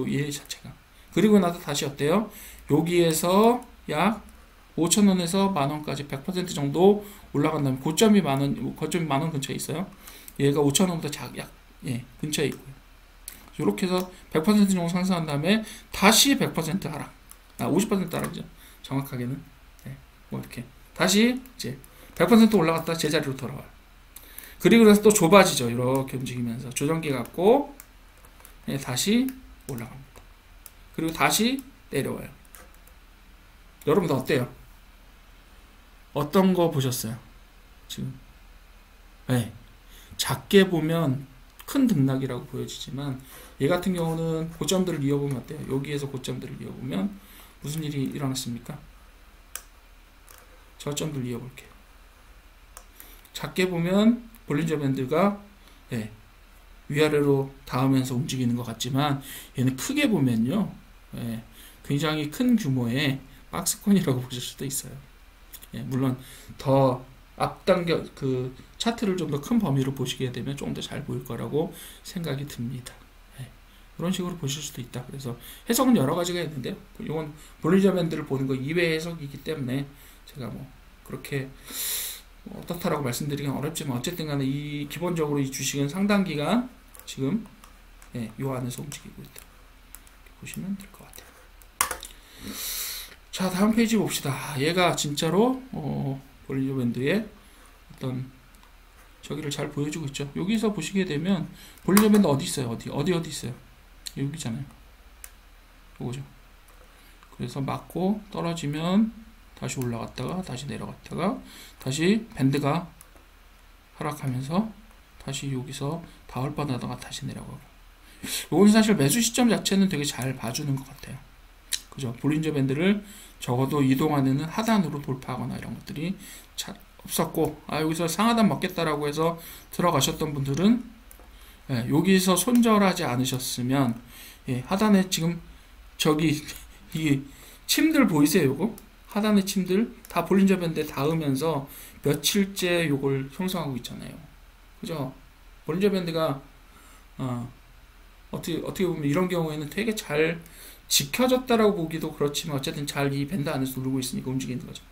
얘 자체가. 그리고 나서 다시 어때요? 여기에서 약 5,000원에서 만원까지 100% 정도 올라간 다음에 고점이 만원 근처에 있어요. 얘가 5,000원보다 근처에 있고요. 이렇게 해서 100% 정도 상승한 다음에 다시 100% 하락. 50% 하락이죠. 정확하게는. 뭐 이렇게. 다시 이제 100% 올라갔다 제자리로 돌아와요. 그리고 나서 또 좁아지죠. 이렇게 움직이면서 조정기 갖고 다시 올라갑니다. 그리고 다시 내려와요. 여러분들 어때요? 어떤 거 보셨어요? 지금 작게 보면 큰 등락이라고 보여지지만 얘 같은 경우는 고점들을 이어보면 어때요? 여기에서 고점들을 이어보면 무슨 일이 일어났습니까? 저점들 이어볼게요. 작게 보면 볼린저 밴드가 위아래로 닿으면서 움직이는 것 같지만 얘는 크게 보면요 굉장히 큰 규모의 박스권이라고 보실 수도 있어요. 물론 더 앞당겨 그 차트를 좀 더 큰 범위로 보시게 되면 조금 더 잘 보일 거라고 생각이 듭니다. 이런 식으로 보실 수도 있다. 그래서 해석은 여러 가지가 있는데요. 이건 볼린저 밴드를 보는 거 이외의 해석이기 때문에 제가 뭐 그렇게 어떻다라고 말씀드리긴 어렵지만 어쨌든 간에 이 기본적으로 이 주식은 상당 기간 지금 요 안에서 움직이고 있다. 이렇게 보시면 될 것 같아요. 자, 다음 페이지 봅시다. 얘가 진짜로 볼린저 밴드의 어떤 저기를 잘 보여주고 있죠. 여기서 보시게 되면 볼린저 밴드 어디 있어요? 어디 있어요? 여기잖아요. 요거죠. 그래서 맞고 떨어지면 다시 올라갔다가 다시 내려갔다가 다시 밴드가 하락하면서 다시 여기서 다울바나다가 다시 내려가고. 요건 사실 매수 시점 자체는 되게 잘 봐주는 것 같아요. 그죠? 볼린저 밴드를 적어도 이동안에는 하단으로 돌파하거나 이런 것들이 잘 없었고, 여기서 상하단 먹겠다라고 해서 들어가셨던 분들은 여기서 손절하지 않으셨으면 하단에 지금 저기 이 침들 보이세요? 요거 하단의 침들 다 볼린저 밴드에 닿으면서 며칠째 요걸 형성하고 있잖아요. 그죠? 볼린저 밴드가 어떻게 보면 이런 경우에는 되게 잘 지켜졌다라고 보기도 그렇지만 어쨌든 잘 이 밴드 안에서 누르고 있으니까 움직이는 거죠.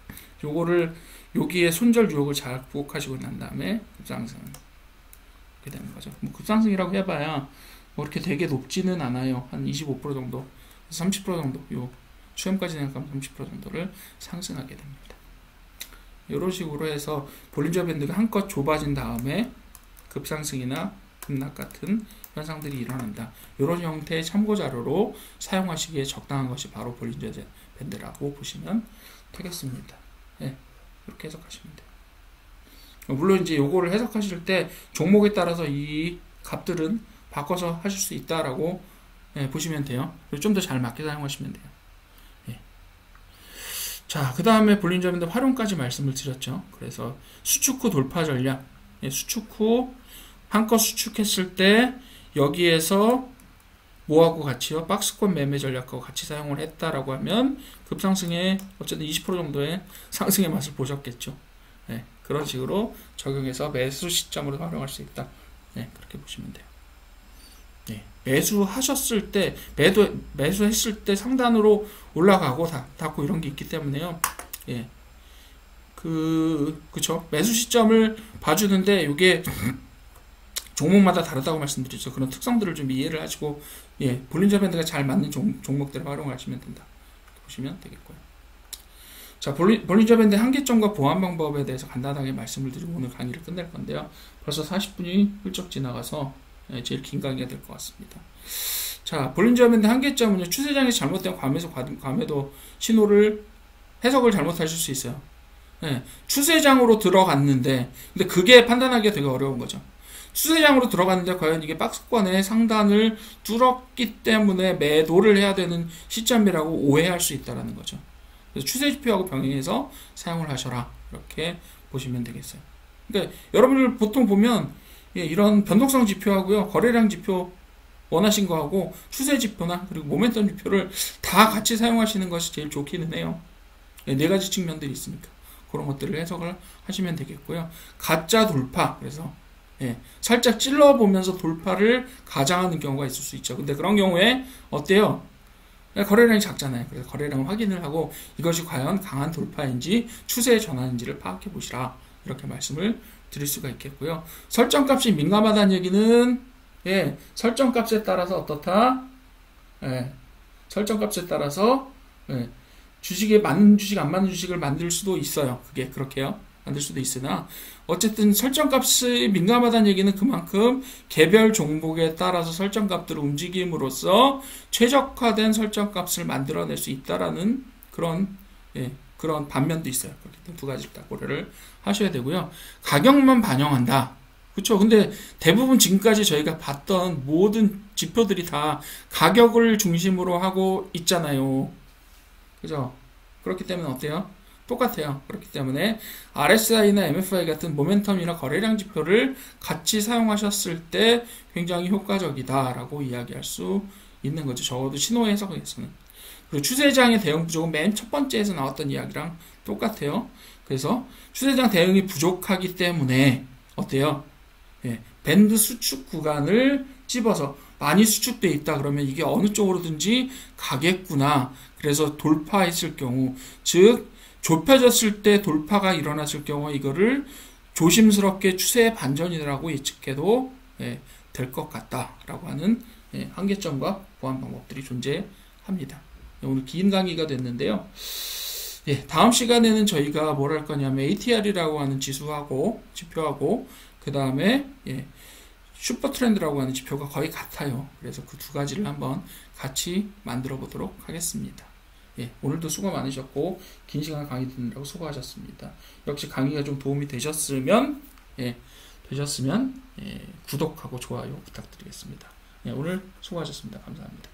요거를 여기에 손절 유혹을 잘 구곡하시고 난 다음에 급상승 이렇게 되는 거죠. 뭐 급상승이라고 해봐야 뭐 이렇게 되게 높지는 않아요. 한 25% 정도, 30% 정도, 요 수렴까지 생각하면 30% 정도를 상승하게 됩니다. 이런 식으로 해서 볼린저 밴드가 한껏 좁아진 다음에 급상승이나 급락 같은 현상들이 일어난다. 이런 형태의 참고 자료로 사용하시기에 적당한 것이 바로 볼린저 밴드라고 보시면 되겠습니다. 이렇게 해석하시면 돼요. 물론 이제 요거를 해석하실 때 종목에 따라서 이 값들은 바꿔서 하실 수 있다라고 보시면 돼요. 좀 더 잘 맞게 사용하시면 돼요. 자, 그 다음에 볼린저 밴드 활용까지 말씀을 드렸죠. 그래서 수축 후 돌파 전략, 수축 후 한껏 수축했을 때 여기에서 뭐하고 같이요? 박스권 매매 전략하고 같이 사용을 했다라고 하면 급상승에 어쨌든 20% 정도의 상승의 맛을 보셨겠죠. 그런 식으로 적용해서 매수 시점으로 활용할 수 있다. 그렇게 보시면 돼요. 매수하셨을 때, 매수했을 때 상단으로 올라가고 닫고 이런 게 있기 때문에요. 그쵸. 매수 시점을 봐주는데, 이게 종목마다 다르다고 말씀드렸죠. 그런 특성들을 좀 이해를 하시고, 볼린저 밴드가 잘 맞는 종목들을 활용하시면 된다. 이렇게 보시면 되겠고요. 자, 볼린저 밴드 한계점과 보완 방법에 대해서 간단하게 말씀을 드리고 오늘 강의를 끝낼 건데요. 벌써 40분이 훌쩍 지나가서 제일 긴 강의가 될 것 같습니다. 자, 볼린저 밴드 한계점은요, 추세장에서 잘못된 과매도 신호를 해석을 잘못하실 수 있어요. 추세장으로 들어갔는데, 근데 그게 판단하기가 되게 어려운 거죠. 추세장으로 들어갔는데 과연 이게 박스권의 상단을 뚫었기 때문에 매도를 해야 되는 시점이라고 오해할 수 있다는 거죠. 그래서 추세지표하고 병행해서 사용을 하셔라. 이렇게 보시면 되겠어요. 그러니까 여러분들 보통 보면 이런 변동성 지표하고요, 거래량 지표 원하신 거하고 추세 지표나 그리고 모멘텀 지표를 다 같이 사용하시는 것이 제일 좋기는 해요. 네 가지 측면들이 있으니까 그런 것들을 해석을 하시면 되겠고요. 가짜 돌파, 그래서 살짝 찔러보면서 돌파를 가장하는 경우가 있을 수 있죠. 근데 그런 경우에 어때요? 거래량이 작잖아요. 그래서 거래량 확인을 하고 이것이 과연 강한 돌파인지 추세의 전환인지를 파악해 보시라, 이렇게 말씀을 드릴 수가 있겠고요. 설정값이 민감하다는 얘기는 설정값에 따라서 어떻다? 설정값에 따라서 주식에 맞는 주식, 안 맞는 주식을 만들 수도 있어요. 그게 그렇게요. 만들 수도 있으나 어쨌든 설정값이 민감하다는 얘기는 그만큼 개별 종목에 따라서 설정값들을 움직임으로써 최적화된 설정값을 만들어낼 수 있다라는 그런 반면도 있어요. 그렇기 때문에 두 가지를 다 고려를 하셔야 되고요. 가격만 반영한다. 그렇죠. 근데 대부분 지금까지 저희가 봤던 모든 지표들이 다 가격을 중심으로 하고 있잖아요. 그죠? 그렇기 때문에 어때요? 똑같아요. 그렇기 때문에 RSI나 MFI 같은 모멘텀이나 거래량 지표를 같이 사용하셨을 때 굉장히 효과적이다라고 이야기할 수 있는 거죠. 적어도 신호 해석에서는. 그리고 추세장의 대응 부족은 맨 첫 번째에서 나왔던 이야기랑 똑같아요. 그래서 추세장 대응이 부족하기 때문에 어때요? 밴드 수축 구간을 찝어서 많이 수축돼 있다 그러면 이게 어느 쪽으로든지 가겠구나. 그래서 돌파했을 경우, 즉 좁혀졌을 때 돌파가 일어났을 경우 이거를 조심스럽게 추세의 반전이라고 예측해도 될 것 같다라고 하는 한계점과 보완 방법들이 존재합니다. 오늘 긴 강의가 됐는데요. 다음 시간에는 저희가 뭘 할 거냐면 ATR이라고 하는 지수하고 지표하고 그 다음에 슈퍼 트렌드라고 하는 지표가 거의 같아요. 그래서 그 두 가지를 한번 같이 만들어 보도록 하겠습니다. 오늘도 수고 많으셨고 긴 시간 강의 듣느라고 수고하셨습니다. 역시 강의가 좀 도움이 되셨으면 구독하고 좋아요 부탁드리겠습니다. 오늘 수고하셨습니다. 감사합니다.